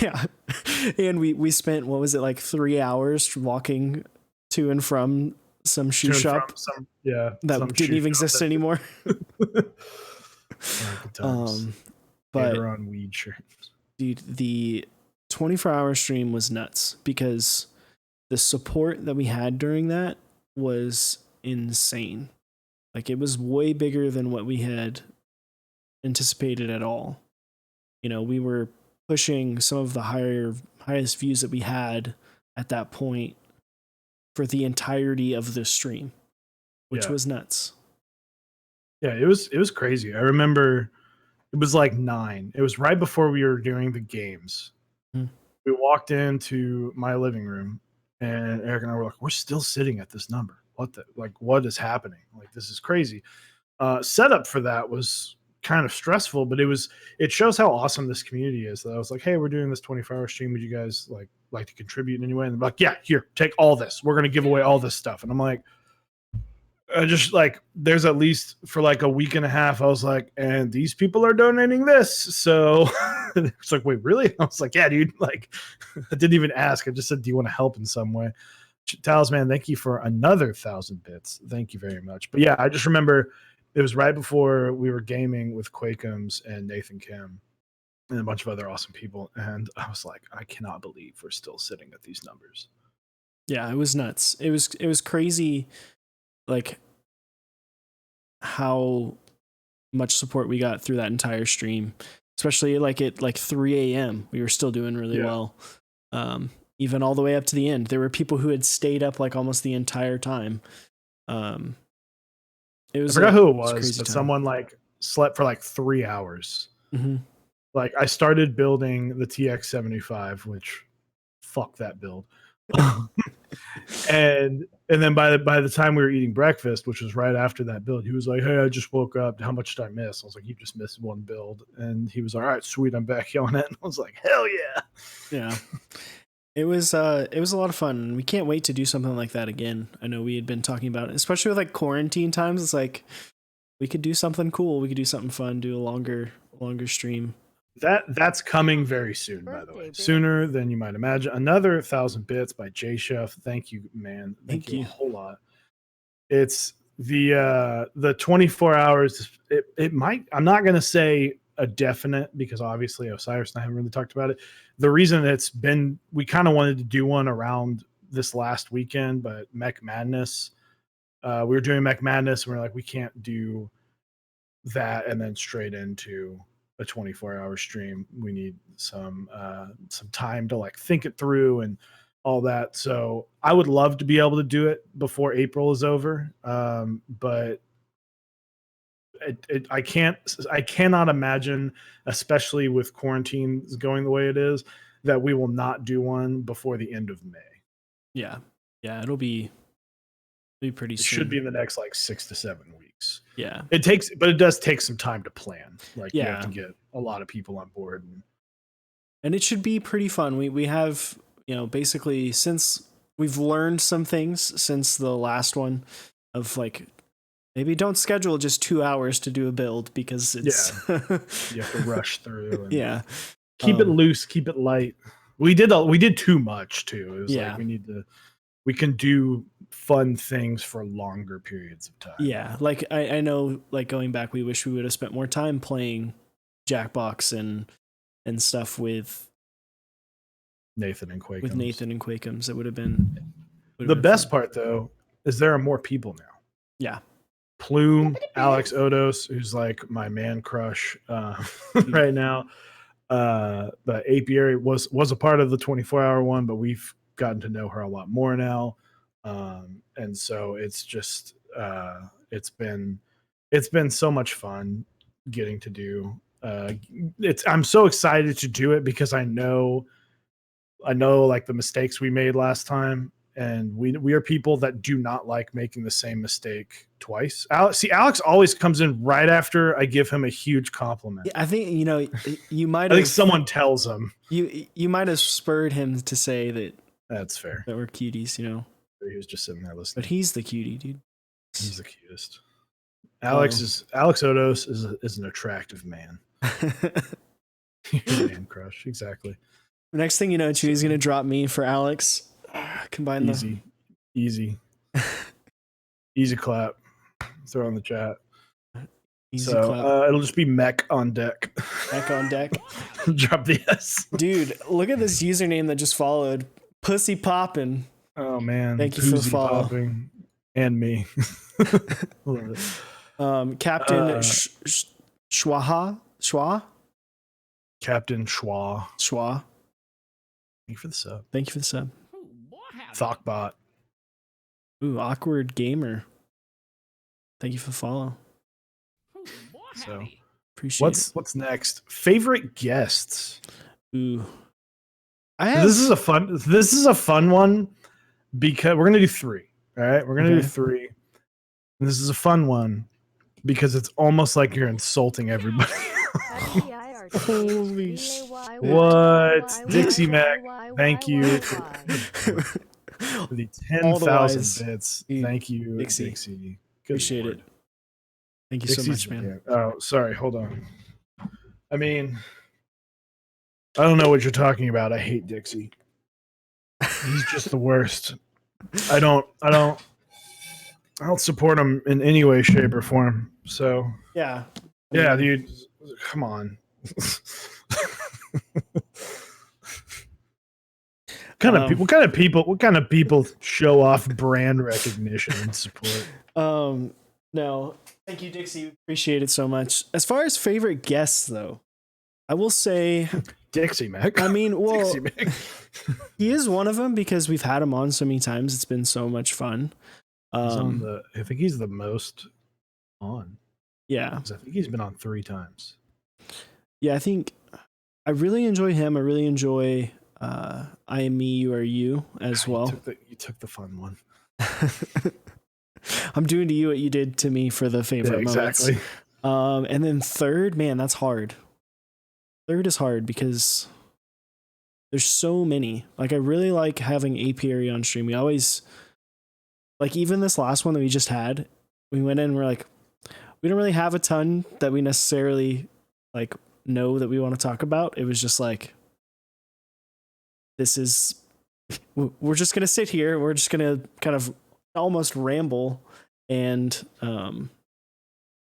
Yeah. And we spent, what was it, like 3 hours walking to and from some shoe shop that didn't even exist anymore. Good times. But on weed shirts. Dude, the 24-hour stream was nuts because the support that we had during that was insane. Like, it was way bigger than what we had anticipated at all. You know, we were pushing some of the highest views that we had at that point for the entirety of the stream, which was nuts. Yeah, it was crazy. I remember it was like 9. It was right before we were doing the games. We walked into my living room, and Eric and I were like, we're still sitting at this number. What is happening? Like, this is crazy. Setup for that was kind of stressful, but it shows how awesome this community is. That I was like, hey, we're doing this 24-hour stream. Would you guys like to contribute in any way? And they're like, yeah, here, take all this. We're going to give away all this stuff. And I'm like, just like, there's at least for like a week and a half, I was like, and these people are donating this. So it's like, wait, really? I was like, yeah, dude. Like, I didn't even ask. I just said, do you want to help in some way? Talisman, thank you for another 1,000 bits. Thank you very much. But yeah, I just remember it was right before we were gaming with Quakeums and Nathan Kim and a bunch of other awesome people. And I was like, I cannot believe we're still sitting at these numbers. Yeah, it was nuts. It was crazy, like how much support we got through that entire stream, especially like at like 3 a.m. We were still doing really well. Even all the way up to the end. There were people who had stayed up like almost the entire time. It was, I forgot who it was, but someone like slept for like 3 hours. Like, I started building the TX75, which fuck that build. and then by the time we were eating breakfast, which was right after that build, he was like, hey, I just woke up. How much did I miss? I was like, you just missed one build. And he was like, all right, sweet, I'm back on it. And I was like, hell yeah. Yeah. It was a lot of fun. We can't wait to do something like that again. I know we had been talking about it, especially with like quarantine times. It's like we could do something cool. We could do something fun, do a longer stream. That's coming very soon, by the way. Sooner than you might imagine. Another 1,000 bits by J Chef. Thank you, man. Thank you a whole lot. It's the 24 hours. It might. I'm not gonna say a definite, because obviously Osiris and I haven't really talked about it. The reason we kind of wanted to do one around this last weekend, but Mech Madness. We were doing Mech Madness, and we're like, we can't do that and then straight into a 24-hour stream. We need some time to like think it through and all that. So I would love to be able to do it before April is over, but I cannot imagine, especially with quarantine going the way it is, that we will not do one before the end of May. Yeah, it'll be pretty It soon. should be in the next like 6 to 7 weeks. Yeah, but it does take some time to plan. Like you have Yeah. to get a lot of people on board. and it should be pretty fun. We have, basically, since we've learned some things since the last one, of like, maybe don't schedule just 2 hours to do a build, because it's You have to rush through. And yeah, keep it loose, keep it light. We did too much too. It was Yeah. like we can do fun things for longer periods of time. Yeah, like I know, like going back, we wish we would have spent more time playing Jackbox and stuff with Nathan and Quake. Quakeums. It would have been The best part though is there are more people now. Yeah. Plume, Alex Odos, who's like my man crush right now. But Apiary was a part of the 24-hour one, but we've gotten to know her a lot more now. And so it's just it's been so much fun getting to do I'm so excited to do it because I know like the mistakes we made last time, and we are people that do not like making the same mistake twice. Alex always comes in right after I give him a huge compliment. I think you might I think someone tells him. You might have spurred him to say that That's fair. That we're cuties, He was just sitting there listening. But he's the cutie, dude. He's the cutest. Alex Odos is an attractive man. Man crush, exactly. The next thing you know, Chewy's gonna drop me for Alex. Combine easy clap. Throw in the chat. Easy clap. It'll just be Mech on deck. Mech on deck. Drop the S. Dude, look at this username that just followed. Pussy poppin'. Oh man. Thank you for the follow. Popping. And me. Love it. Captain Schwa. Captain Schwa. Thank you for the sub. Thockbot. Ooh, awkward gamer. Thank you for the follow. So appreciate what's next? Favorite guests. Ooh. This is a fun one because we're gonna do 3. All right, we're gonna do 3. And this is a fun one because it's almost like you're insulting everybody. Holy what? Dixie Mac, thank you for the 10,000 bits. Thank you, Dixie. Appreciate it. Thank you so much, man. Oh, sorry. Hold on. I mean, I don't know what you're talking about. I hate Dixie. He's just the worst. I don't support him in any way, shape, or form. So yeah, dude, come on. What kind of people show off brand recognition and support? No, thank you, Dixie. Appreciate it so much. As far as favorite guests, though, I will say Dixie Mac. I mean, well, Dixie Mac. He is one of them because we've had him on so many times. It's been so much fun. I think he's the most on. Yeah, I think he's been on 3 times. Yeah, I think I really enjoy him. I really enjoy I Am Me, You Are You as well. You took the fun one. I'm doing to you what you did to me for the favorite moments. Exactly. And then third, man, that's hard. Third is hard because there's so many. Like, I really like having Apiary on stream. We always, like, even this last one that we just had, we went in and we're like, we don't really have a ton that we necessarily like know that we want to talk about. It was just like, we're just gonna sit here. We're just gonna kind of almost ramble, and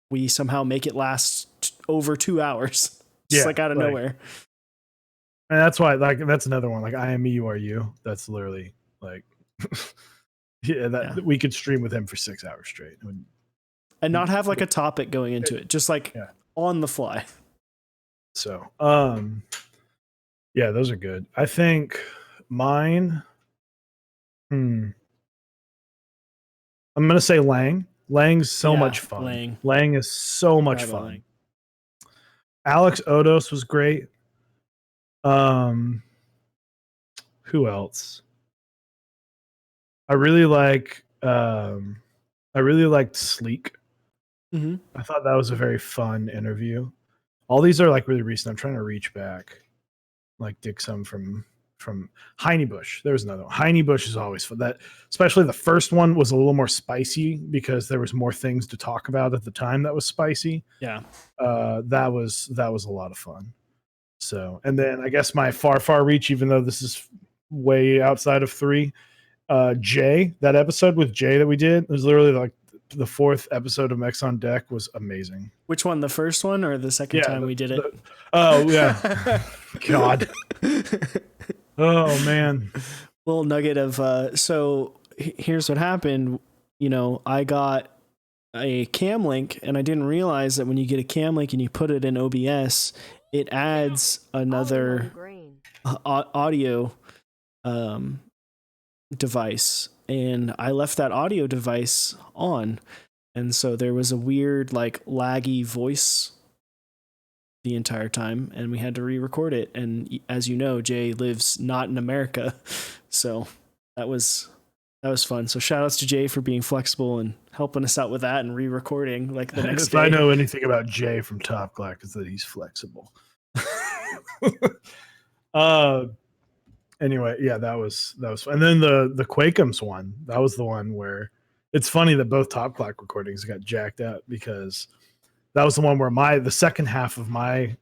we somehow make it last over 2 hours, just like out of nowhere. And that's why, like, that's another one. Like, I Am Me, You Are You. That's literally like, we could stream with him for 6 hours straight, and not have like a topic going into it, just like on the fly. So, yeah, those are good. I think mine, I'm gonna say Lang. Lang's so much fun. Lang is so much fun. Alex Odos was great. Who else? I really liked Sleek. Mm-hmm. I thought that was a very fun interview. All these are like really recent. I'm trying to reach back, like dig some from Heine Bush. There was another one. Heine Bush is always fun. That especially the first one was a little more spicy because there was more things to talk about at the time that was spicy. Yeah. That was a lot of fun. So, and then I guess my far reach, even though this is way outside of 3, Jay, that episode with Jay that we did, it was literally like the 4th episode of Mechs on Deck was amazing. Which one, the first one or the second time we did it? Oh yeah. God. Oh man. Little nugget of so here's what happened. You know, I got a cam link and I didn't realize that when you get a cam link and you put it in OBS, it adds another audio device, and I left that audio device on, and so there was a weird like laggy voice the entire time, and we had to re-record it. And as you know, Jay lives not in America, so that was fun. So shout outs to Jay for being flexible and helping us out with that and re-recording like the next day. If I know anything about Jay from Top Glass, is that he's flexible. Anyway, yeah, that was fun. And then the Quakeums one, that was the one where it's funny that both Top Clock recordings got jacked up because that was the one where the second half of my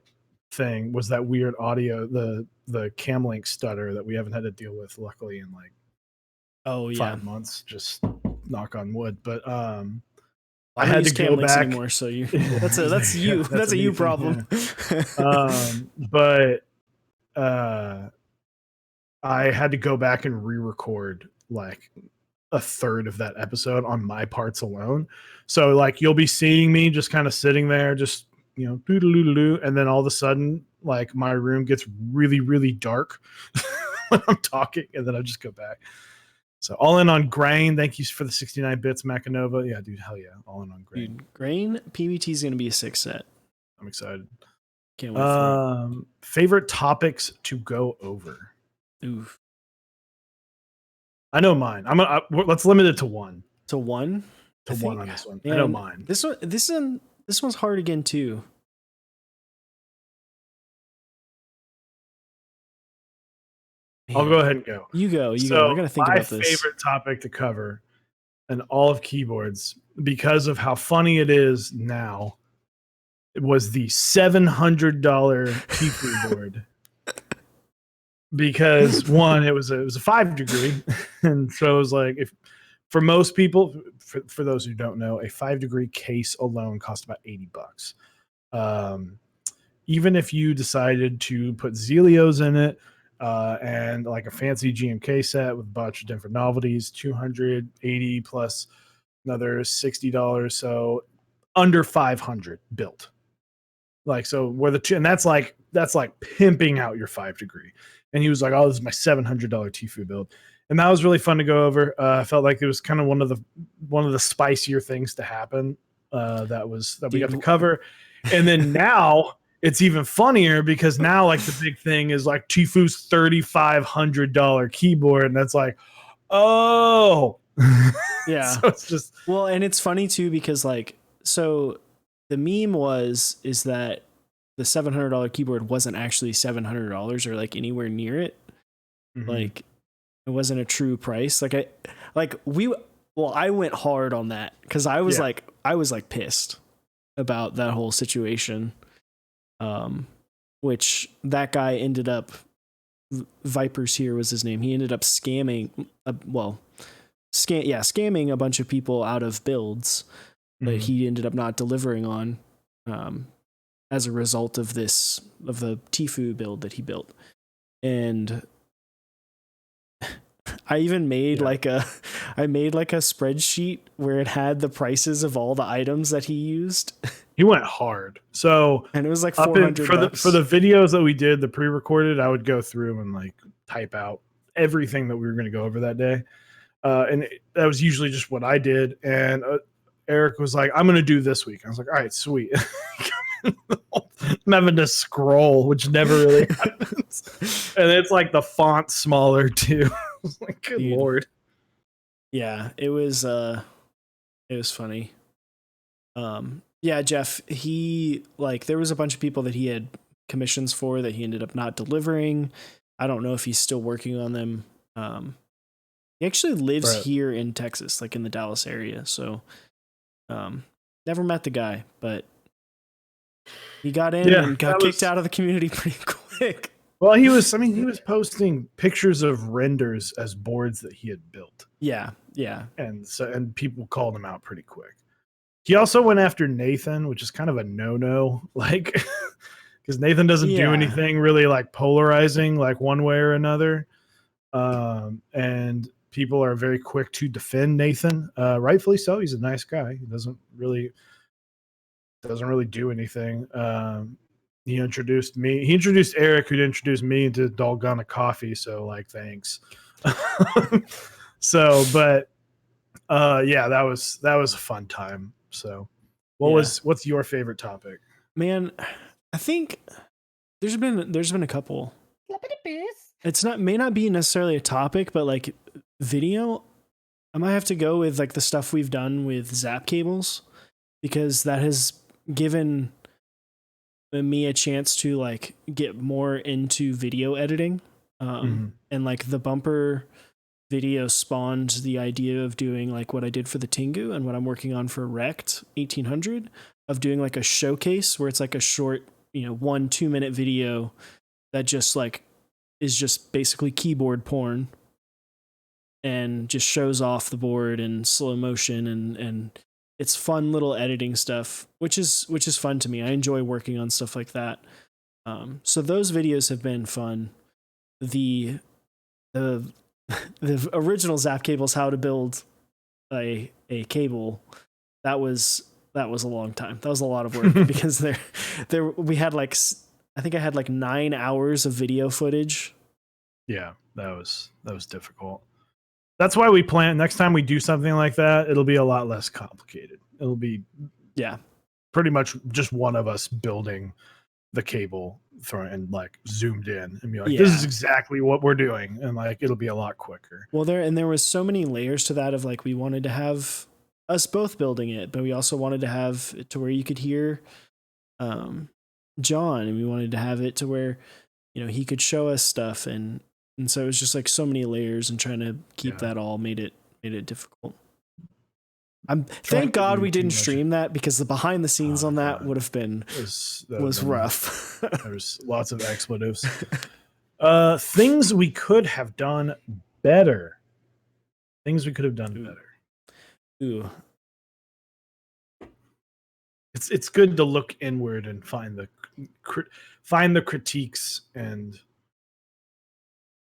thing was that weird audio, the cam link stutter that we haven't had to deal with luckily in like 5 months, just knock on wood. But I had to go back anymore, so you that's a you problem. Yeah. But I had to go back and re-record like a third of that episode on my parts alone. So like you'll be seeing me just kind of sitting there, just doo-doo-doo-doo, and then all of a sudden, like my room gets really, really dark when I'm talking, and then I just go back. So all in on Grain. Thank you for the 69 bits, Machinova. Yeah, dude, hell yeah, all in on Grain. Dude, Grain PBT is gonna be a 6 set. I'm excited. Can't wait for it. Favorite topics to go over. Oof. I know mine. Let's limit it to one. To one? To one on this one. I know mine. This one's hard again too. Man. I'll go ahead and go. You go. I gotta think about this. My favorite topic to cover in all of keyboards, because of how funny it is now, it was the $700 Tfue board. Because one, it was a 5 degree, and so it was like, if for most people, for those who don't know, a 5 degree case alone cost about $80. Even if you decided to put Zelios in it, and like a fancy GMK set with a bunch of different novelties, $280 plus another $60, so under 500 built. Like, so where and that's like pimping out your 5 degree. And he was like, "Oh, this is my $700 Tfue build," and that was really fun to go over. I felt like it was kind of one of the spicier things to happen that we got to cover. And then now it's even funnier because now like the big thing is like Tfue's $3,500 keyboard, and that's like, oh, yeah. So it's just and it's funny too because like so the meme is that the $700 keyboard wasn't actually $700 or like anywhere near it. Mm-hmm. Like it wasn't a true price. I went hard on that because I was like pissed about that whole situation. Which that guy ended up, Vipers here was his name. He ended up scamming, scamming a bunch of people out of builds that he ended up not delivering on. As a result of the Tfue build that he built. And I even made like a spreadsheet where it had the prices of all the items that he used. He went hard. So, and it was like $400 for the videos that we did, the pre-recorded, I would go through and like type out everything that we were going to go over that day. And that was usually just what I did. And Eric was like, I'm going to do this week. I was like, all right, sweet. I'm having to scroll, which never really happens. And it's like the font smaller too. I was like, good Dude. Lord. Yeah, it was funny. Yeah, Jeff, there was a bunch of people that he had commissions for that he ended up not delivering. I don't know if he's still working on them. He actually lives here in Texas, like in the Dallas area. So, never met the guy, but he got in and got kicked out of the community pretty quick. Well, he was posting pictures of renders as boards that he had built. Yeah. And people called him out pretty quick. He also went after Nathan, which is kind of a no-no, like, because Nathan doesn't do anything really like polarizing, like one way or another. And people are very quick to defend Nathan. Rightfully so. He's a nice guy. He doesn't really do anything. He introduced me. He introduced Eric, who introduced me into Dalgona Coffee. So, like, thanks. But that was a fun time. So, what's your favorite topic? Man, I think there's been a couple. May not be necessarily a topic, but like video, I might have to go with like the stuff we've done with Zap cables, because that has given me a chance to like get more into video editing. And like the bumper video spawned the idea of doing like what I did for the Tengu and what I'm working on for Rect 1800, of doing like a showcase where it's like a short, 1-2 minute video that just like is just basically keyboard porn and just shows off the board in slow motion, and it's fun little editing stuff, which is fun to me. I enjoy working on stuff like that. So those videos have been fun. The original Zap cables, how to build a cable, that was a long time. That was a lot of work because we had like, I think I had like 9 hours of video footage. Yeah, that was difficult. That's why we plan next time we do something like that, it'll be a lot less complicated. It'll be pretty much just one of us building the cable and like zoomed in and be like, this is exactly what we're doing, and like it'll be a lot quicker. Well, there was so many layers to that, of like, we wanted to have us both building it, but we also wanted to have it to where you could hear John, and we wanted to have it to where he could show us stuff, and so it was just like so many layers, and trying to keep that all made it difficult. Thank God we didn't stream that, because the behind the scenes on that would have been was rough. There's lots of expletives. Things we could have done better. Ooh. It's good to look inward and find the critiques and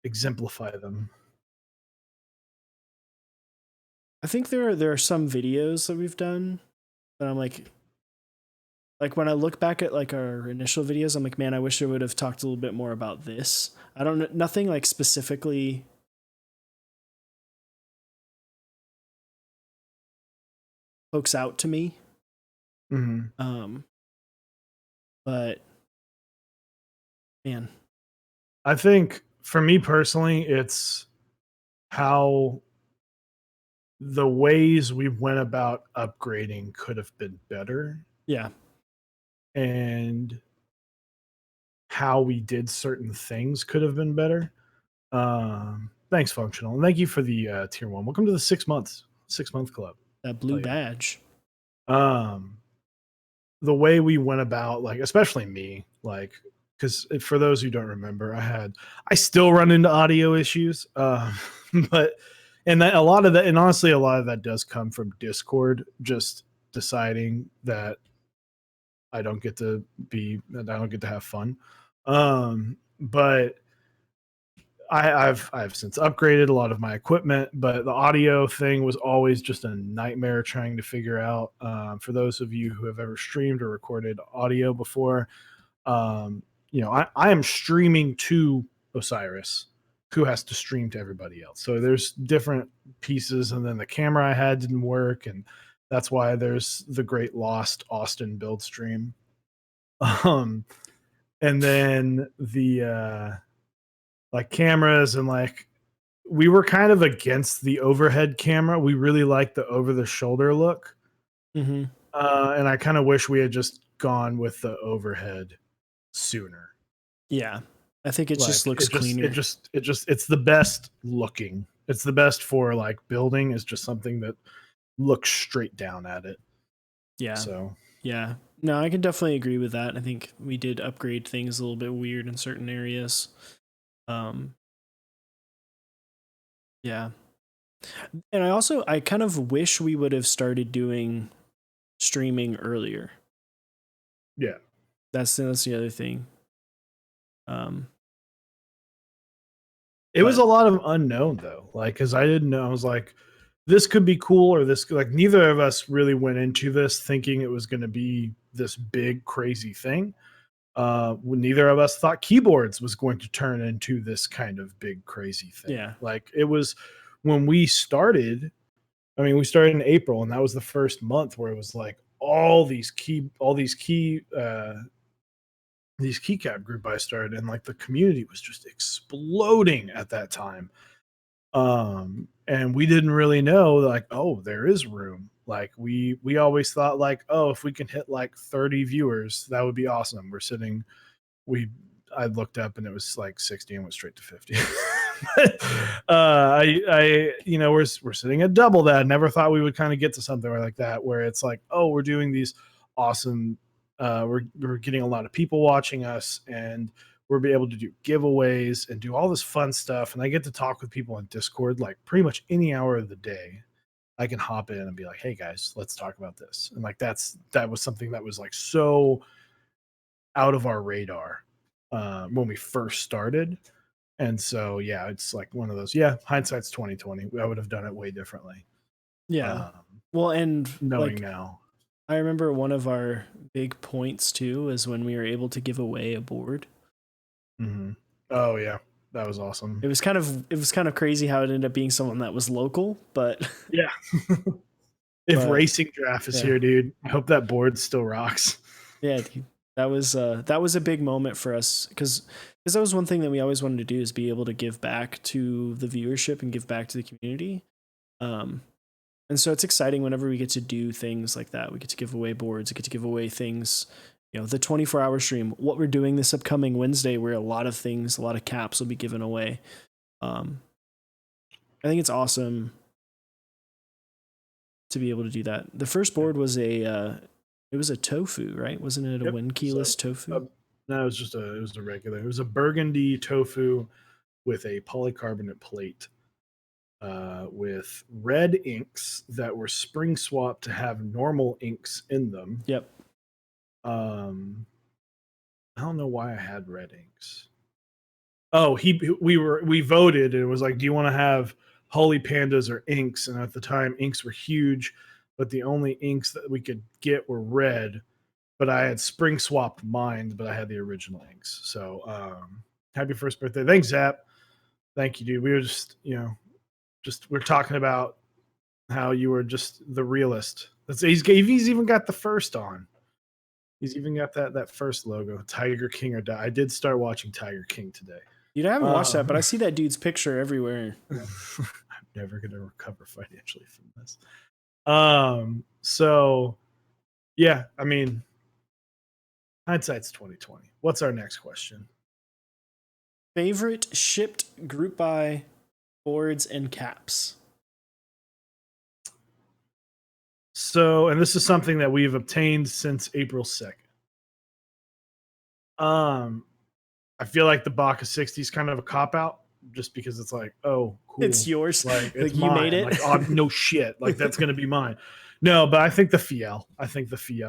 exemplify them. I think there are some videos that we've done that I'm like when I look back at like our initial videos, I'm like, man, I wish I would have talked a little bit more about this. I don't know, nothing like specifically pokes out to me. But man, I think for me personally, it's how the ways we went about upgrading could have been better. Yeah. And how we did certain things could have been better. Thanks, Functional. And thank you for the tier 1. Welcome to the 6 month club. That blue badge. The way we went about, like, especially me, like, because for those who don't remember, I still run into audio issues. And a lot of that, and honestly, a lot of that does come from Discord just deciding that I don't get to have fun. But I've since upgraded a lot of my equipment, but the audio thing was always just a nightmare trying to figure out. For those of you who have ever streamed or recorded audio before, I am streaming to Osiris, who has to stream to everybody else. So there's different pieces, and then the camera I had didn't work, and that's why there's the great lost Austin build stream. And then the like cameras, and like we were kind of against the overhead camera. We really liked the over the shoulder look. Mm-hmm. And I kind of wish we had just gone with the overhead sooner. Yeah. I think it Like, just looks cleaner. It's the best looking. It's the best for like building, is just something that looks straight down at it. Yeah. So yeah. No, I can definitely agree with that. I think we did upgrade things a little bit weird in certain areas. Yeah. And I kind of wish we would have started doing streaming earlier. yeah. That's the other thing. It was a lot of unknown though. Like, cause I didn't know. I was like, this could be cool, or this, like, neither of us really went into this thinking it was going to be this big, crazy thing. Neither of us thought keyboards was going to turn into this kind of big, crazy thing. Yeah. Like, it was when we started. I mean, we started in April, and that was the first month where it was like all these keycap group I started, and like the community was just exploding at that time. And we didn't really know, like, oh, there is room. Like, we always thought, like, oh, if we can hit like 30 viewers, that would be awesome. I looked up and it was like 60 and went straight to 50. We're sitting at double that. Never thought we would kind of get to something like that, where it's like, oh, we're doing these awesome, we're getting a lot of people watching us, and we'll be able to do giveaways and do all this fun stuff. And I get to talk with people on Discord, like pretty much any hour of the day. I can hop in and be like, hey guys, let's talk about this. And like, that was something that was like so out of our radar when we first started. And so, yeah, it's like one of those, hindsight's 2020. I would have done it way differently. Yeah. Well, and knowing like, now. I remember one of our big points too is when we were able to give away a board. Mm-hmm. Oh yeah, that was awesome. It was kind of crazy how it ended up being someone that was local, but yeah. If Racing Draft is here, dude, I hope that board still rocks. Yeah, that was a big moment for us, because that was one thing that we always wanted to do, is be able to give back to the viewership and give back to the community. And so it's exciting whenever we get to do things like that. We get to give away boards, we get to give away things, the 24-hour stream, what we're doing this upcoming Wednesday, where a lot of caps will be given away. I think it's awesome to be able to do that. The first board was it was a tofu, right? Wasn't it a win keyless tofu? No, it was a regular. It was a burgundy tofu with a polycarbonate plate. With red inks that were spring swapped to have normal inks in them. Yep. I don't know why I had red inks. Oh, we voted, and it was like, do you want to have holy pandas or inks? And at the time, inks were huge, but the only inks that we could get were red. But I had spring swapped mine, but I had the original inks. So happy first birthday. Thanks, Zap. Thank you, dude. We were we're talking about how you were just the realist. He's even got the first on. He's even got that first logo, Tiger King or Die. I did start watching Tiger King today. Dude, I haven't watched that, but I see that dude's picture everywhere. I'm never gonna recover financially from this. So yeah, I mean, hindsight's 2020. What's our next question? Favorite shipped group buy boards and caps. So, and this is something that we've obtained since April 2nd. I feel like the Baka 60 is kind of a cop out, just because it's like, oh, cool. It's yours. Like, it's you mine. made it. Like, oh, no shit. Like, that's going to be mine. No, but I think the Fiel,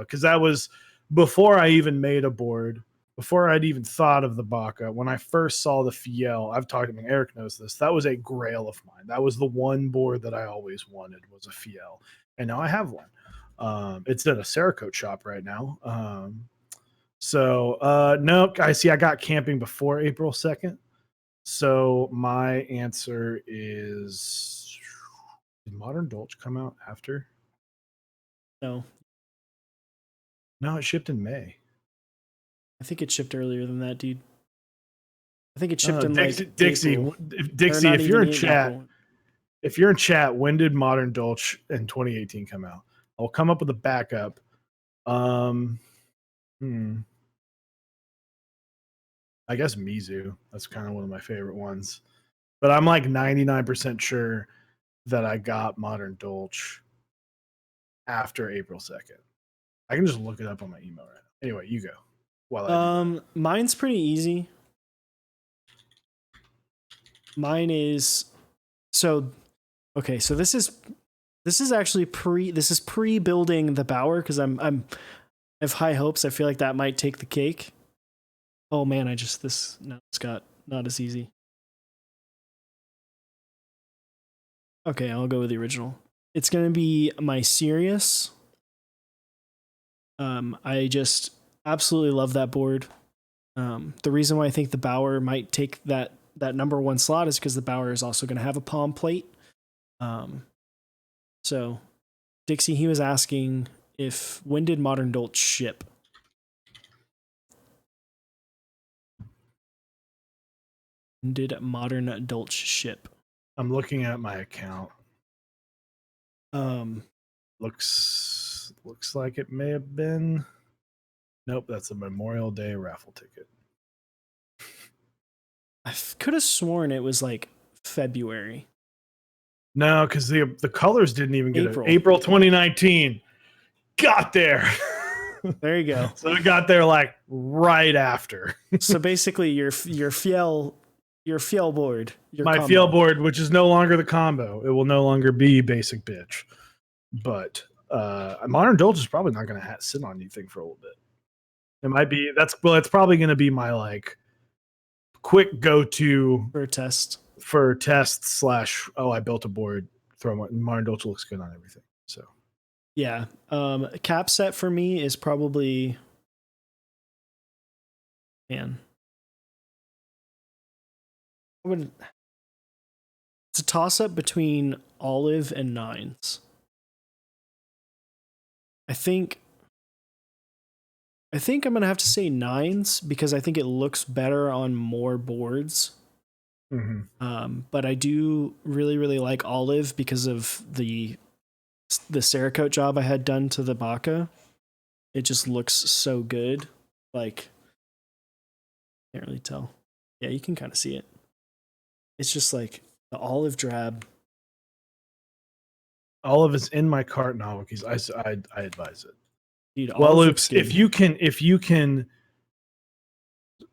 because that was before I even made a board, before I'd even thought of the Baka. When I first saw the Fiel, I've talked to him, Eric knows this, that was a grail of mine. That was the one board that I always wanted, was a Fiel. And now I have one. It's at a Cerakote shop right now. No, I got camping before April 2nd. So my answer is, did Modern Dolch come out after? No, No, it shipped in May. I think it shipped earlier than that, dude. I think it shipped in Dixie, April. Dixie, if you're in chat, April. if you're in chat, when did Modern Dolch in 2018 come out? I'll come up with a backup. I guess Mizu. That's kind of one of my favorite ones. But I'm like 99% sure that I got Modern Dolch after April 2nd. I can just look it up on my email right now. Anyway, you go. Mine's pretty easy. Mine is so okay, so this is actually pre-building the Bower because I have high hopes. I feel like that might take the cake. Oh man, it's got not as easy. Okay, I'll go with the original. It's gonna be my Sirius. I just absolutely love that board. The reason why I think the Bower might take that number one slot is because the Bower is also gonna have a palm plate. So Dixie, he was asking when did Modern Dolch ship? When did Modern Dolch ship? I'm looking at my account. Looks like it may have been. Nope, that's a Memorial Day raffle ticket. I could have sworn it was like February. No, because the colors didn't even get April 2019. Got there. There you go. So it got there like right after. So basically, your Fiel board, my combo. Fiel board, which is no longer the combo, it will no longer be basic bitch. But Modern Dolch is probably not going to sit on anything for a little bit. It might be it's probably going to be my like quick go to for test / I built a board. Throw Modern Dolch looks good on everything. So yeah, cap set for me is probably it's a toss up between Olive and Nines. I think I'm gonna have to say Nines because I think it looks better on more boards. Mm-hmm. But I do really, really like Olive because of the Cerakote job I had done to the Baka. It just looks so good. Like, can't really tell. Yeah, you can kind of see it. It's just like the olive drab. Olive is in my cart now. Because I advise it. Dude, well, Loops, if you can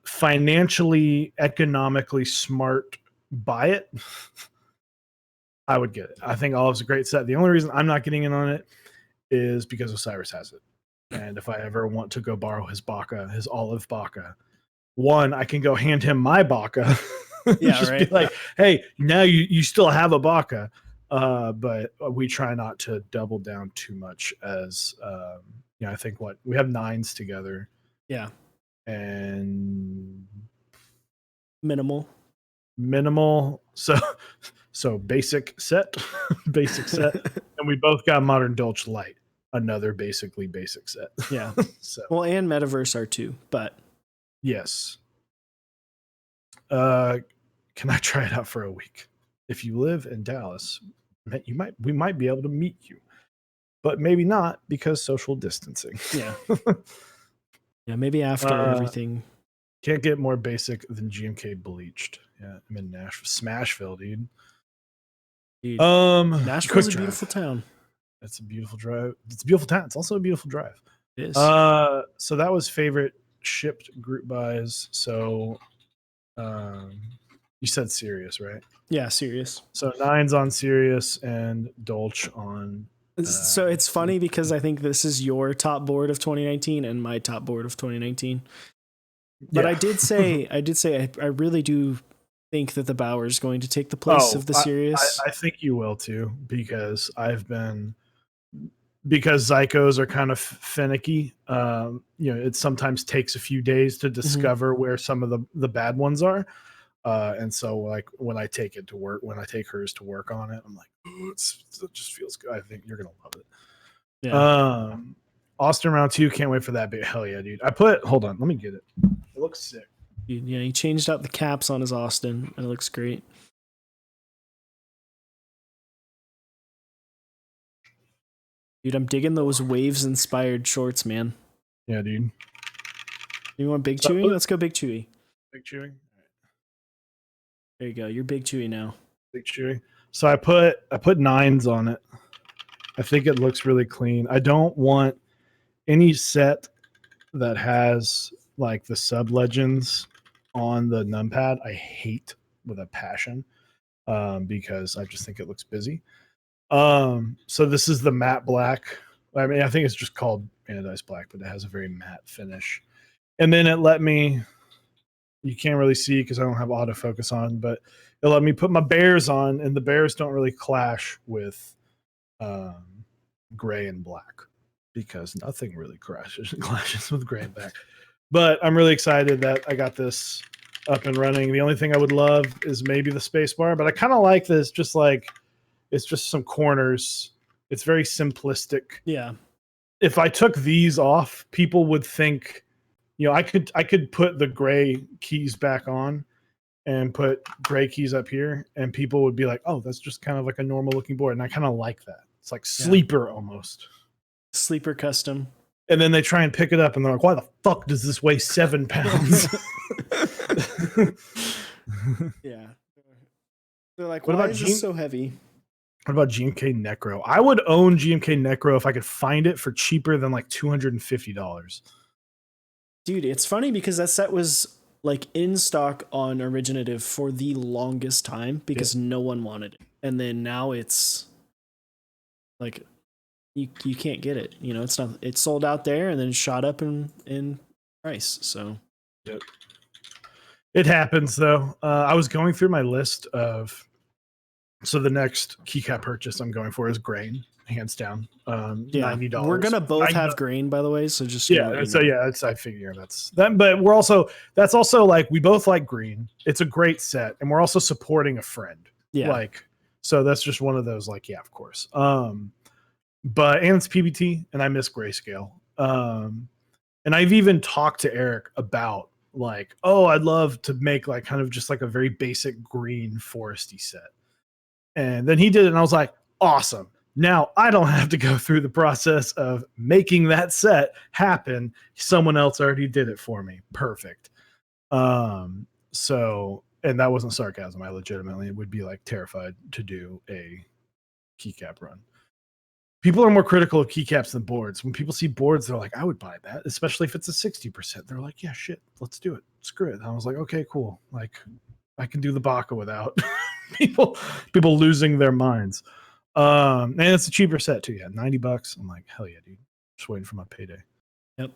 financially, economically smart buy it, I would get it. I think Olive's a great set. The only reason I'm not getting in on it is because Osiris has it. And if I ever want to go borrow his Baka, his Olive Baka, one, I can go hand him my Baka. Yeah, just right. Be like, hey, now you still have a Baka. But we try not to double down too much as I think we have Nines together. Yeah. And minimal. So basic set. And we both got Modern Dolch Light, another basically basic set. Yeah. So well, and Metaverse are too, but yes. Can I try it out for a week? If you live in Dallas, we might be able to meet you. But maybe not because social distancing. Yeah. Yeah, maybe after everything. Can't get more basic than GMK bleached. Yeah, I'm in Smashville, dude. Nashville's a beautiful town. It's a beautiful drive. It's a beautiful town. It's also a beautiful drive. It is. So that was favorite shipped group buys. So you said Sirius, right? Yeah, Sirius. So Nines on Sirius and Dolch on. So it's funny because I think this is your top board of 2019 and my top board of 2019. But yeah. I did say I really do think that the Bower is going to take the place of the Sirius. I think you will too, because Zycos are kind of finicky. It sometimes takes a few days to discover where some of the bad ones are. And so like when I take hers to work on it, I'm like, oh, it just feels good. I think you're gonna love it. Yeah. Austin round 2, can't wait for that bit. Hell yeah, dude. Hold on, let me get it. It looks sick. Yeah, he changed out the caps on his Austin, and it looks great. Dude, I'm digging those waves-inspired shorts, man. Yeah, dude. You want Big Chewy? Let's go Big Chewy. Big Chewy? There you go. You're Big Chewy now. Big Chewy. So I put 9s on it. I think it looks really clean. I don't want any set that has like the sub legends on the numpad. I hate with a passion because I just think it looks busy. So this is the matte black. I mean, I think it's just called anodized black, but it has a very matte finish. And then it let me, you can't really see because I don't have autofocus on, but it let me put my bears on, and the bears don't really clash with gray and black because nothing really clashes with gray and black. But I'm really excited that I got this up and running. The only thing I would love is maybe the space bar, but I kind of like this, just like it's just some corners. It's very simplistic. Yeah. If I took these off, people would think, you know, I could put the gray keys back on and put gray keys up here, and people would be like, oh, that's just kind of like a normal looking board. And I kind of like that. It's like sleeper almost. Sleeper custom. And then they try and pick it up and they're like, why the fuck does this weigh 7 pounds? Yeah. They're like, what why about is this so heavy? What about GMK Necro? I would own GMK Necro if I could find it for cheaper than like $250. Dude, it's funny because that set was like in stock on Originative for the longest time because no one wanted it. And then now it's like you can't get it. You know, it's sold out there and then shot up in price. So it happens though. I was going through my list of, so the next keycap purchase I'm going for is Grain, hands down. $90. We're gonna both have Grain, by the way. So just I figure that's that. But that's also like we both like Green. It's a great set, and we're also supporting a friend. Yeah. Like, so that's just one of those. Like, yeah, of course. But and it's PBT, and I miss Grayscale. And I've even talked to Eric about like, oh, I'd love to make like kind of just like a very basic green foresty set. And then he did it, and I was like, awesome. Now I don't have to go through the process of making that set happen. Someone else already did it for me. Perfect. So, and that wasn't sarcasm. I legitimately would be like terrified to do a keycap run. People are more critical of keycaps than boards. When people see boards, they're like, I would buy that, especially if it's a 60%. They're like, yeah, shit, let's do it. Screw it. And I was like, okay, cool. Like, I can do the Baka without people losing their minds. And it's a cheaper set too. Yeah, $90. I'm like, hell yeah, dude. Just waiting for my payday. Yep.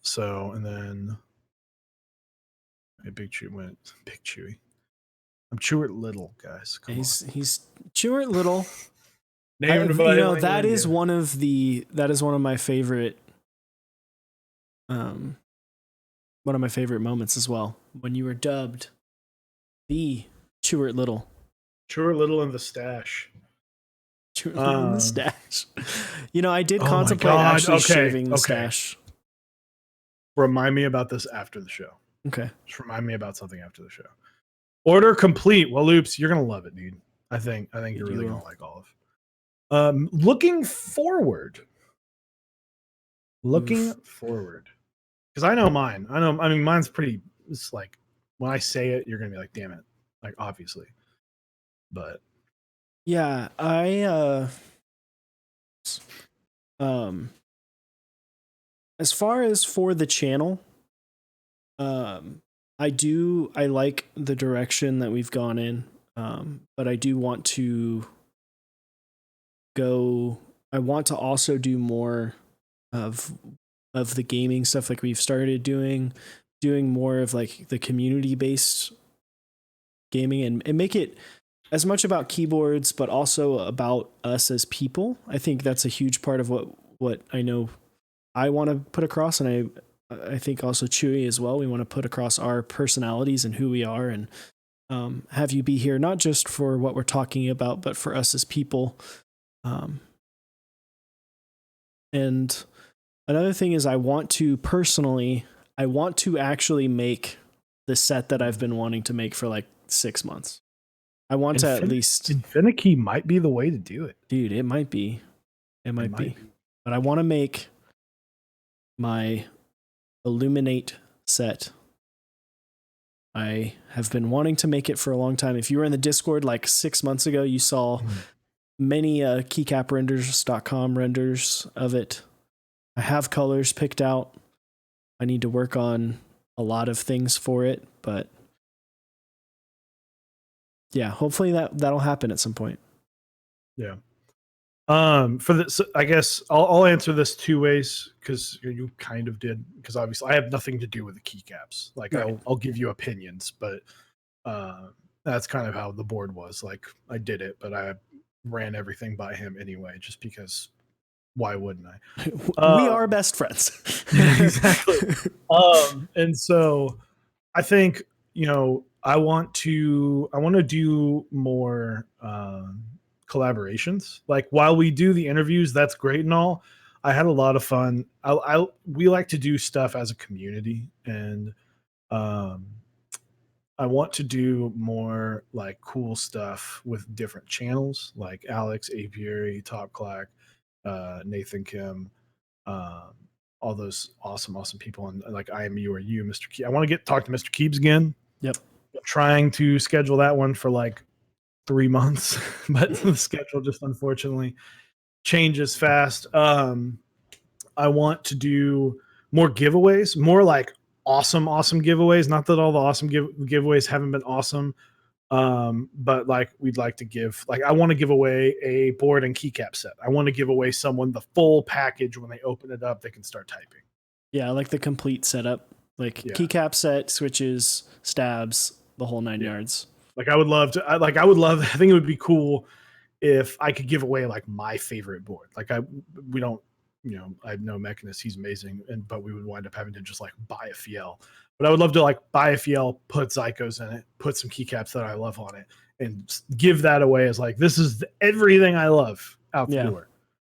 So and then Big Chewy. I'm Chewart Little, guys. He's Chewart Little. That is one of my favorite moments as well, when you were dubbed the Chewart Little. Chewart Little in the stash. Chewart Little in the stash. You know, I did contemplate actually shaving the stash. Remind me about this after the show. Okay. Just remind me about something after the show. Order complete. Well, Oops, you're gonna love it, dude. I think you're really gonna like all of. Looking forward. Because I know mine. I mean, mine's pretty. It's like when I say it, you're gonna be like, "Damn it!" Like obviously, but yeah, as far as for the channel, I like the direction that we've gone in, but I do want to go. I want to also do more of the gaming stuff, like we've started doing more of like the community based gaming, and make it as much about keyboards but also about us as people. I think that's a huge part of what I know I want to put across, and I think also Chewy as well. We want to put across our personalities and who we are, and have you be here not just for what we're talking about, but for us as people. And another thing is, I want to actually make the set that I've been wanting to make for like 6 months. I want to at least. Infinity might be the way to do it. Dude, it might be. It might be. But I want to make my Illuminate set. I have been wanting to make it for a long time. If you were in the Discord like 6 months ago, you saw many keycaprenders.com renders of it. I have colors picked out. I need to work on a lot of things for it, but yeah, hopefully that'll happen at some point. Yeah. For this, I guess I'll answer this two ways, because you kind of did, because obviously I have nothing to do with the keycaps. Like, right. I'll give you opinions, but that's kind of how the board was. Like, I did it, but I ran everything by him anyway, just because. Why wouldn't I? We are best friends. Exactly. And so I think, I want to do more collaborations. Like, while we do the interviews, that's great and all. I had a lot of fun. We like to do stuff as a community, and I want to do more like cool stuff with different channels, like Alex, Apiary, Top Clack, Nathan Kim, all those awesome people, and like I Am You or You, Mr. Ke- I want to talk to Mr. Keebs again. Yep. I'm trying to schedule that one for like 3 months, but the schedule just unfortunately changes fast. I want to do more giveaways, more like awesome giveaways. Not that all the awesome giveaways haven't been awesome. But like, we'd like to give, like, I want to give away a board and keycap set. I want to give away someone the full package. When they open it up, they can start typing. Yeah, I like the complete setup, like keycap set, switches, stabs, the whole 9 yards. Like, I think it would be cool if I could give away like my favorite board. Like, we don't, I know Mechanist, he's amazing, but we would wind up having to just like buy a Fiel. But I would love to like buy a Fiel, put Zycos in it, put some keycaps that I love on it, and give that away as like, this is everything I love out the door.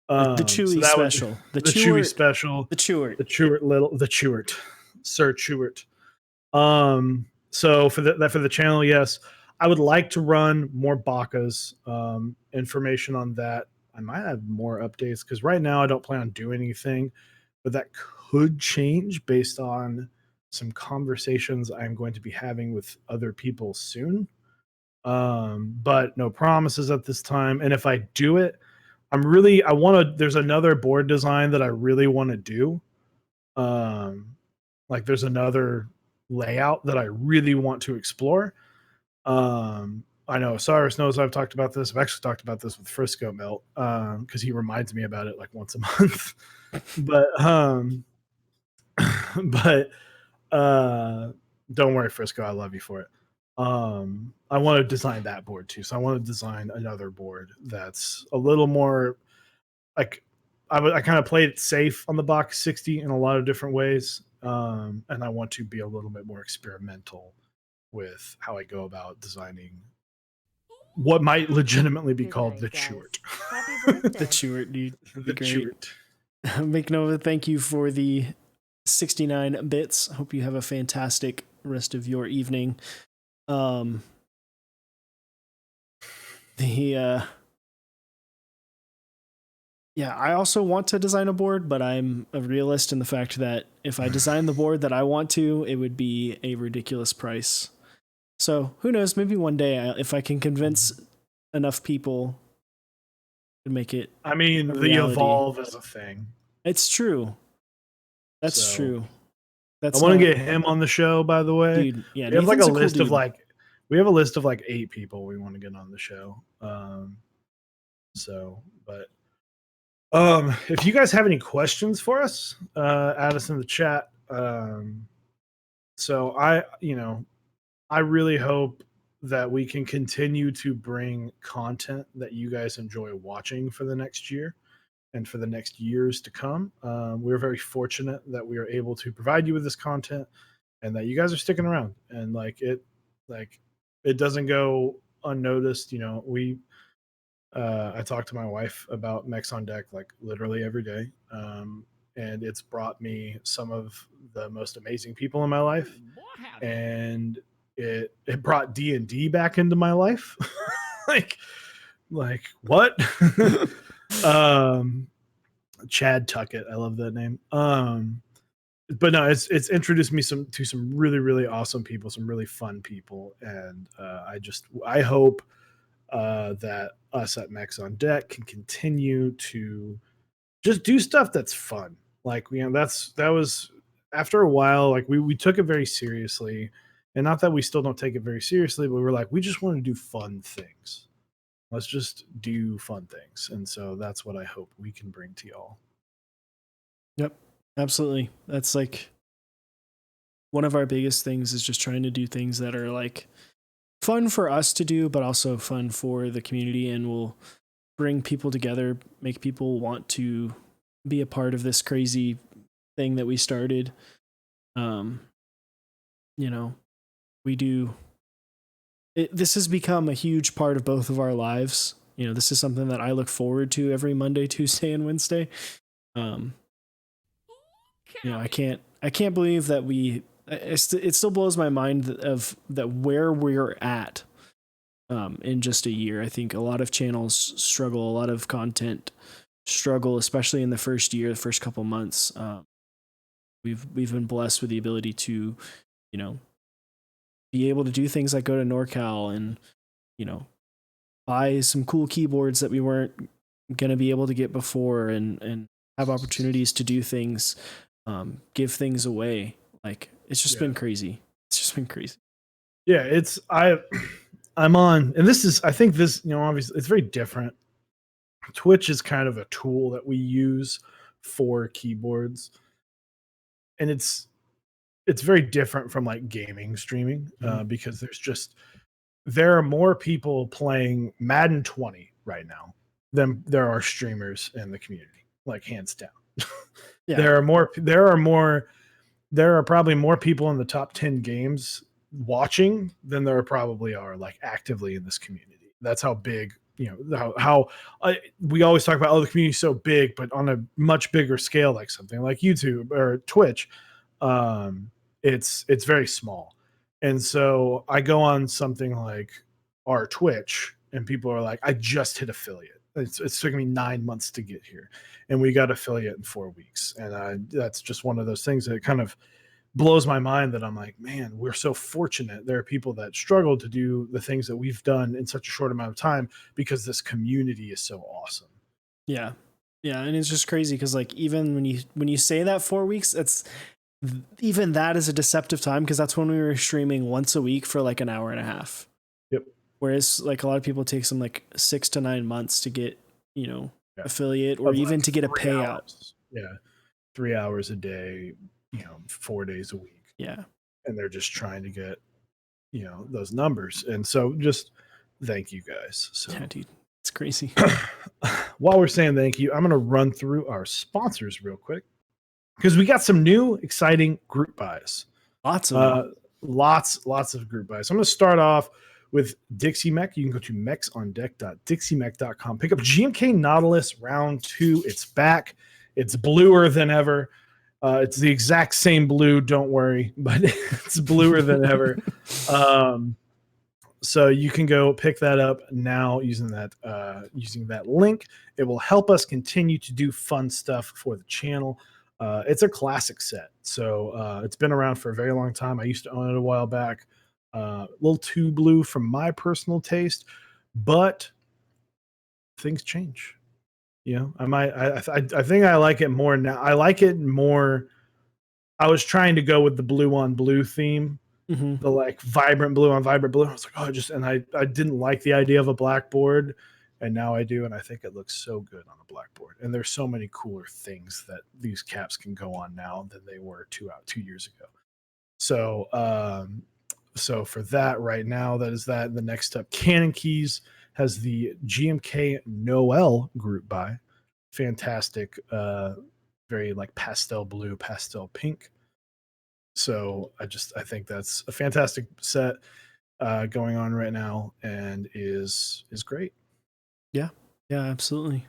Like the Chewy special. The Chewy special. The Chewart. The Chewart. Sir Chewart. So for the channel, yes. I would like to run more Bakas. Information on that. I might have more updates, because right now I don't plan on doing anything, but that could change based on some conversations I'm going to be having with other people soon. But no promises at this time. And if I do it, there's another board design that I really want to do. Like, there's another layout that I really want to explore. I know Cyrus knows I've talked about this. I've actually talked about this with Frisco Melt, because he reminds me about it like once a month. but don't worry, Frisco, I love you for it. I want to design that board too. So I want to design another board that's a little more like, I kind of played it safe on the box 60 in a lot of different ways. And I want to be a little bit more experimental with how I go about designing what might legitimately be called the Chewart. The Chewart, dude. The Chewart. Make note of it. Thank you for the 69 bits. Hope you have a fantastic rest of your evening. Yeah, I also want to design a board, but I'm a realist in the fact that if I design the board that I want to, it would be a ridiculous price. So who knows? Maybe one day, if I can convince enough people to make it. I mean, the Evolve is a thing. It's true. That's true. I want to get him on the show, by the way. Dude, yeah, we have like a list of like 8 people we want to get on the show. If you guys have any questions for us, add us in the chat. So I really hope that we can continue to bring content that you guys enjoy watching for the next year. and for the next years to come. We're very fortunate that we are able to provide you with this content and that you guys are sticking around, and it doesn't go unnoticed. I talk to my wife about Mechs on Deck like literally every day. And it's brought me some of the most amazing people in my life, and it brought D&D back into my life. like what? Chad Tuckett, I love that name. But no, it's introduced me to some really, really awesome people, some really fun people, and I hope that us at Mechs on Deck can continue to just do stuff that's fun. Like, that was after a while, like we took it very seriously, and not that we still don't take it very seriously, but we were like, we just want to do fun things. Let's just do fun things, and so that's what I hope we can bring to y'all. Yep, absolutely. That's like one of our biggest things is just trying to do things that are like fun for us to do, but also fun for the community, and will bring people together, make people want to be a part of this crazy thing that we started. We do this has become a huge part of both of our lives. This is something that I look forward to every Monday, Tuesday, and Wednesday. I can't believe that it still blows my mind of that where we're at in just a year. I think a lot of channels struggle, a lot of content struggle, especially in the first year, the first couple months. We've been blessed with the ability to, be able to do things like go to NorCal and, buy some cool keyboards that we weren't going to be able to get before, and have opportunities to do things, give things away. Like, it's just been crazy. It's just been crazy. Yeah, I'm on, and I think this, obviously it's very different. Twitch is kind of a tool that we use for keyboards, and it's very different from like gaming streaming, because there are more people playing Madden 20 right now than there are streamers in the community, like hands down. Yeah. There are probably more people in the top 10 games watching than there probably are like actively in this community. That's how big, how we always talk about, the community's so big, but on a much bigger scale, like something like YouTube or Twitch, it's very small. And so I go on something like our Twitch, and people are like, I just hit affiliate. It's taken me 9 months to get here, and we got affiliate in 4 weeks. And that's just one of those things that kind of blows my mind, that I'm like, man, we're so fortunate. There are people that struggle to do the things that we've done in such a short amount of time because this community is so awesome. Yeah. Yeah. And it's just crazy because, like, even when you say that 4 weeks, even that is a deceptive time, because that's when we were streaming once a week for like an hour and a half. Yep. Whereas like a lot of people, it takes them like 6 to 9 months to get, affiliate, or even to get a payout. Hours. Yeah. 3 hours a day, 4 days a week. Yeah. And they're just trying to get, those numbers. And so just thank you guys. So yeah, dude, it's crazy. While we're saying thank you, I'm going to run through our sponsors real quick, because we got some new exciting group buys. Lots of group buys. So I'm going to start off with Dixie Mech. You can go to mechsondeck.dixiemech.com. Pick up GMK Nautilus Round 2. It's back. It's bluer than ever. It's the exact same blue, don't worry, but it's bluer than ever. So you can go pick that up now using that link. It will help us continue to do fun stuff for the channel. It's a classic set, so it's been around for a very long time. I used to own it a while back. A little too blue from my personal taste, but things change. I think I like it more now. I like it more. I was trying to go with the blue on blue theme, the like vibrant blue on vibrant blue. I was like, I didn't like the idea of a blackboard, and now I do, and I think it looks so good on a blackboard. And there's so many cooler things that these caps can go on now than they were 2 years ago. So for that right now, that is that. The next step, Cannon Keys has the GMK Noel group buy. fantastic, very like pastel blue, pastel pink. So I think that's a fantastic set going on right now, and is great. Yeah, absolutely.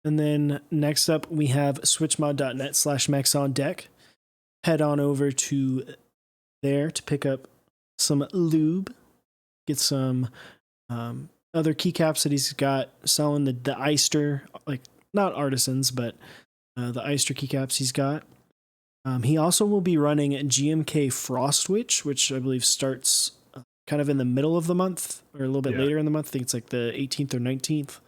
And then next up, we have switchmod.net/Mechs on deck. Head on over to there to pick up some lube, get some other keycaps that he's got selling the Eister, like not artisans, but the Eister keycaps he's got. He also will be running GMK Frostwitch, which I believe starts kind of in the middle of the month or a little bit later in the month. I think it's like the 18th or 19th.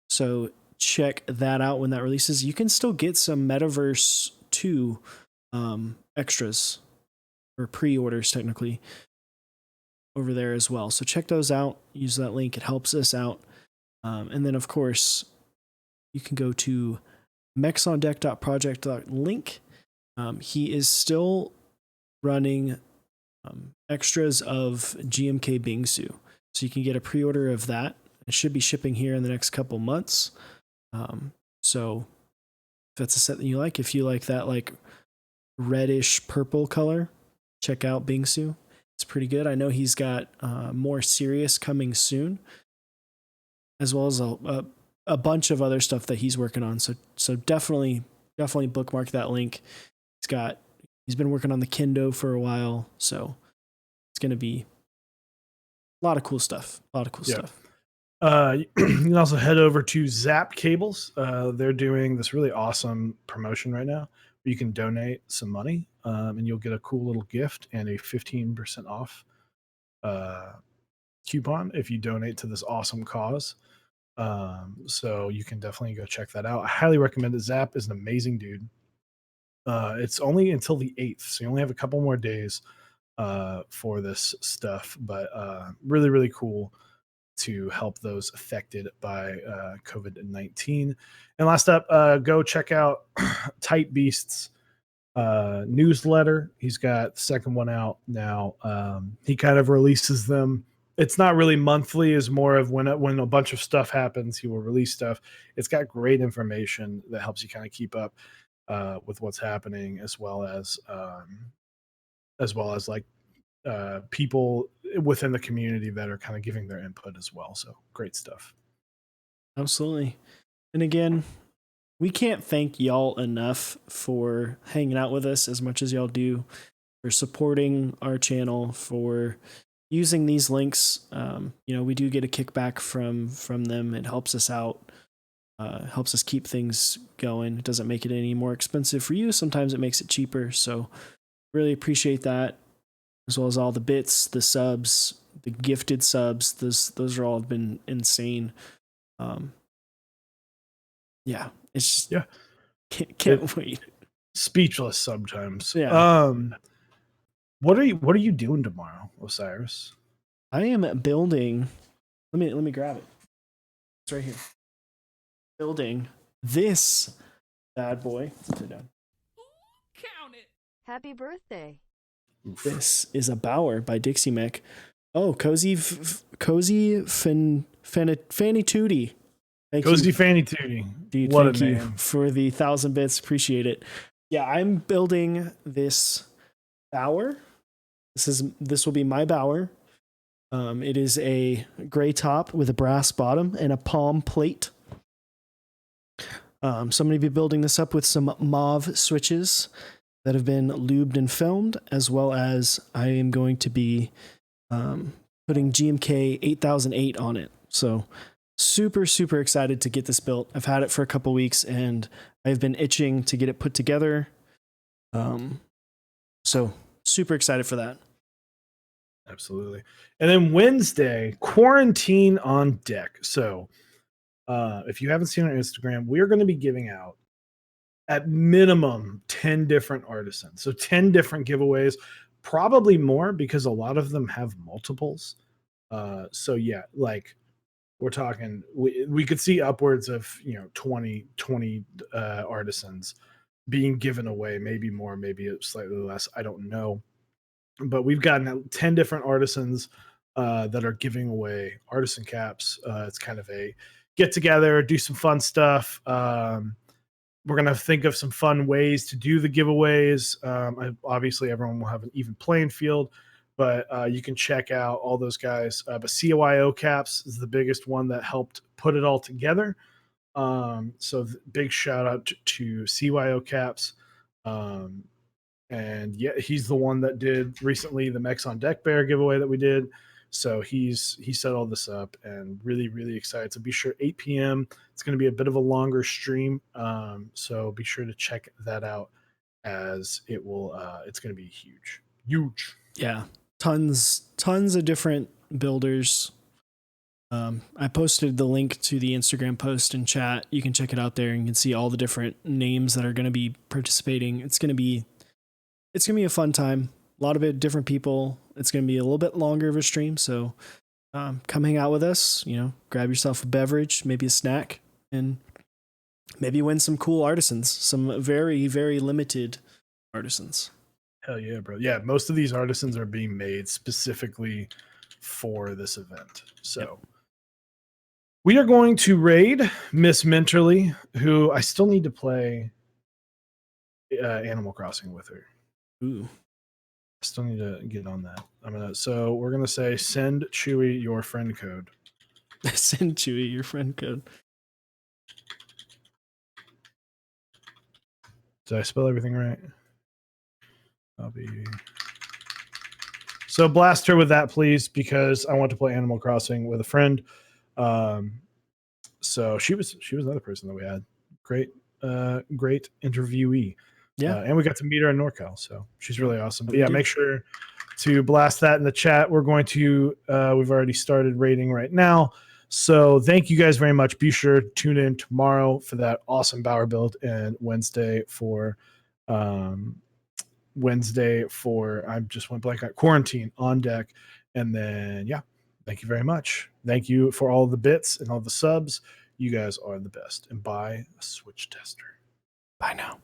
So check that out when that releases. You can still get some Metaverse 2 extras or pre-orders technically over there as well. So check those out. Use that link. It helps us out. And then, of course, you can go to mechsondeck.project.link. He is still running extras of GMK Bingsu. So you can get a pre-order of that. It should be shipping here in the next couple months. So if that's a set that you like, if you like that like reddish purple color, check out Bingsu. It's pretty good. I know he's got more serious coming soon, as well as a bunch of other stuff that he's working on. So definitely bookmark that link. He's been working on the Kendo for a while, so it's going to be a lot of cool stuff. Stuff. You can also head over to Zap Cables. They're doing this really awesome promotion right now where you can donate some money, and you'll get a cool little gift and a 15% off coupon if you donate to this awesome cause. So you can definitely go check that out. I highly recommend it. Zap is an amazing dude. It's only until the 8th, so you only have a couple more days for this stuff, but really, really cool to help those affected by COVID-19. And last up, go check out Tight Beasts newsletter. He's got the second one out now. He kind of releases them. It's not really monthly, is more of when a bunch of stuff happens, he will release stuff. It's got great information that helps you kind of keep up with what's happening, as well as like people within the community that are kind of giving their input as well. So great stuff. Absolutely. And again, we can't thank y'all enough for hanging out with us as much as y'all do, for supporting our channel, for using these links. We do get a kickback from them. It helps us out, helps us keep things going. It doesn't make it any more expensive for you. Sometimes it makes it cheaper. So really appreciate that, as well as all the bits, the subs, the gifted subs. Those are all been insane. It's just can't wait. Speechless sometimes. Yeah. What are you doing tomorrow, Osiris? I am building. Let me grab it. It's right here. Building this bad boy. Sit down. Count it. Happy birthday. This is a Bower by Dixie Mech. Oh, Cozy Fanny Tootie. Cozy Fanny Tootie. Dude, what thank a you name. for the 1,000 bits. Appreciate it. Yeah, I'm building this Bower. This will be my Bower. It is a gray top with a brass bottom and a palm plate. So I'm going to be building this up with some mauve switches that have been lubed and filmed, as well as I am going to be putting GMK 8008 on it. So super excited to get this built. I've had it for a couple weeks and I've been itching to get it put together. So super excited for that. Absolutely. And then Wednesday, quarantine on deck. So if you haven't seen our Instagram, we're going to be giving out at minimum 10 different artisans. So 10 different giveaways, probably more because a lot of them have multiples. So yeah, like we're talking, we could see upwards of 20 artisans being given away, maybe more, maybe slightly less, I don't know. But we've gotten 10 different artisans that are giving away artisan caps. It's kind of a get together, do some fun stuff. We're going to think of some fun ways to do the giveaways. Obviously, everyone will have an even playing field, but you can check out all those guys. But CYO Caps is the biggest one that helped put it all together. So big shout out to CYO Caps. And yeah, he's the one that did recently the Mechs on Deck Bear giveaway that we did. So he set all this up, and really, really excited. So be sure 8 p.m. It's going to be a bit of a longer stream. So be sure to check that out, as it will. It's going to be huge. Yeah, tons of different builders. I posted the link to the Instagram post in chat. You can check it out there, and you can see all the different names that are going to be participating. It's going to be a fun time. A lot of it, different people. It's going to be a little bit longer of a stream, so come hang out with us. Grab yourself a beverage, maybe a snack, and maybe win some cool artisans, some very, very limited artisans. Hell yeah, bro. Yeah, most of these artisans are being made specifically for this event. So we are going to raid Miss Minterly, who I still need to play Animal Crossing with her. Ooh. Still need to get on that. So we're gonna say send Chewy your friend code. Send Chewy your friend code. Did I spell everything right? So blast her with that, please, because I want to play Animal Crossing with a friend. So she was another person that we had. Great interviewee. Yeah. And we got to meet her in NorCal, so she's really awesome. But yeah, make sure to blast that in the chat. We're going to we've already started rating right now. So thank you guys very much. Be sure to tune in tomorrow for that awesome Bower build, and Wednesday for I just went blank on Quarantine on deck. And then yeah, thank you very much. Thank you for all the bits and all the subs. You guys are the best. And buy a Switch tester. Bye now.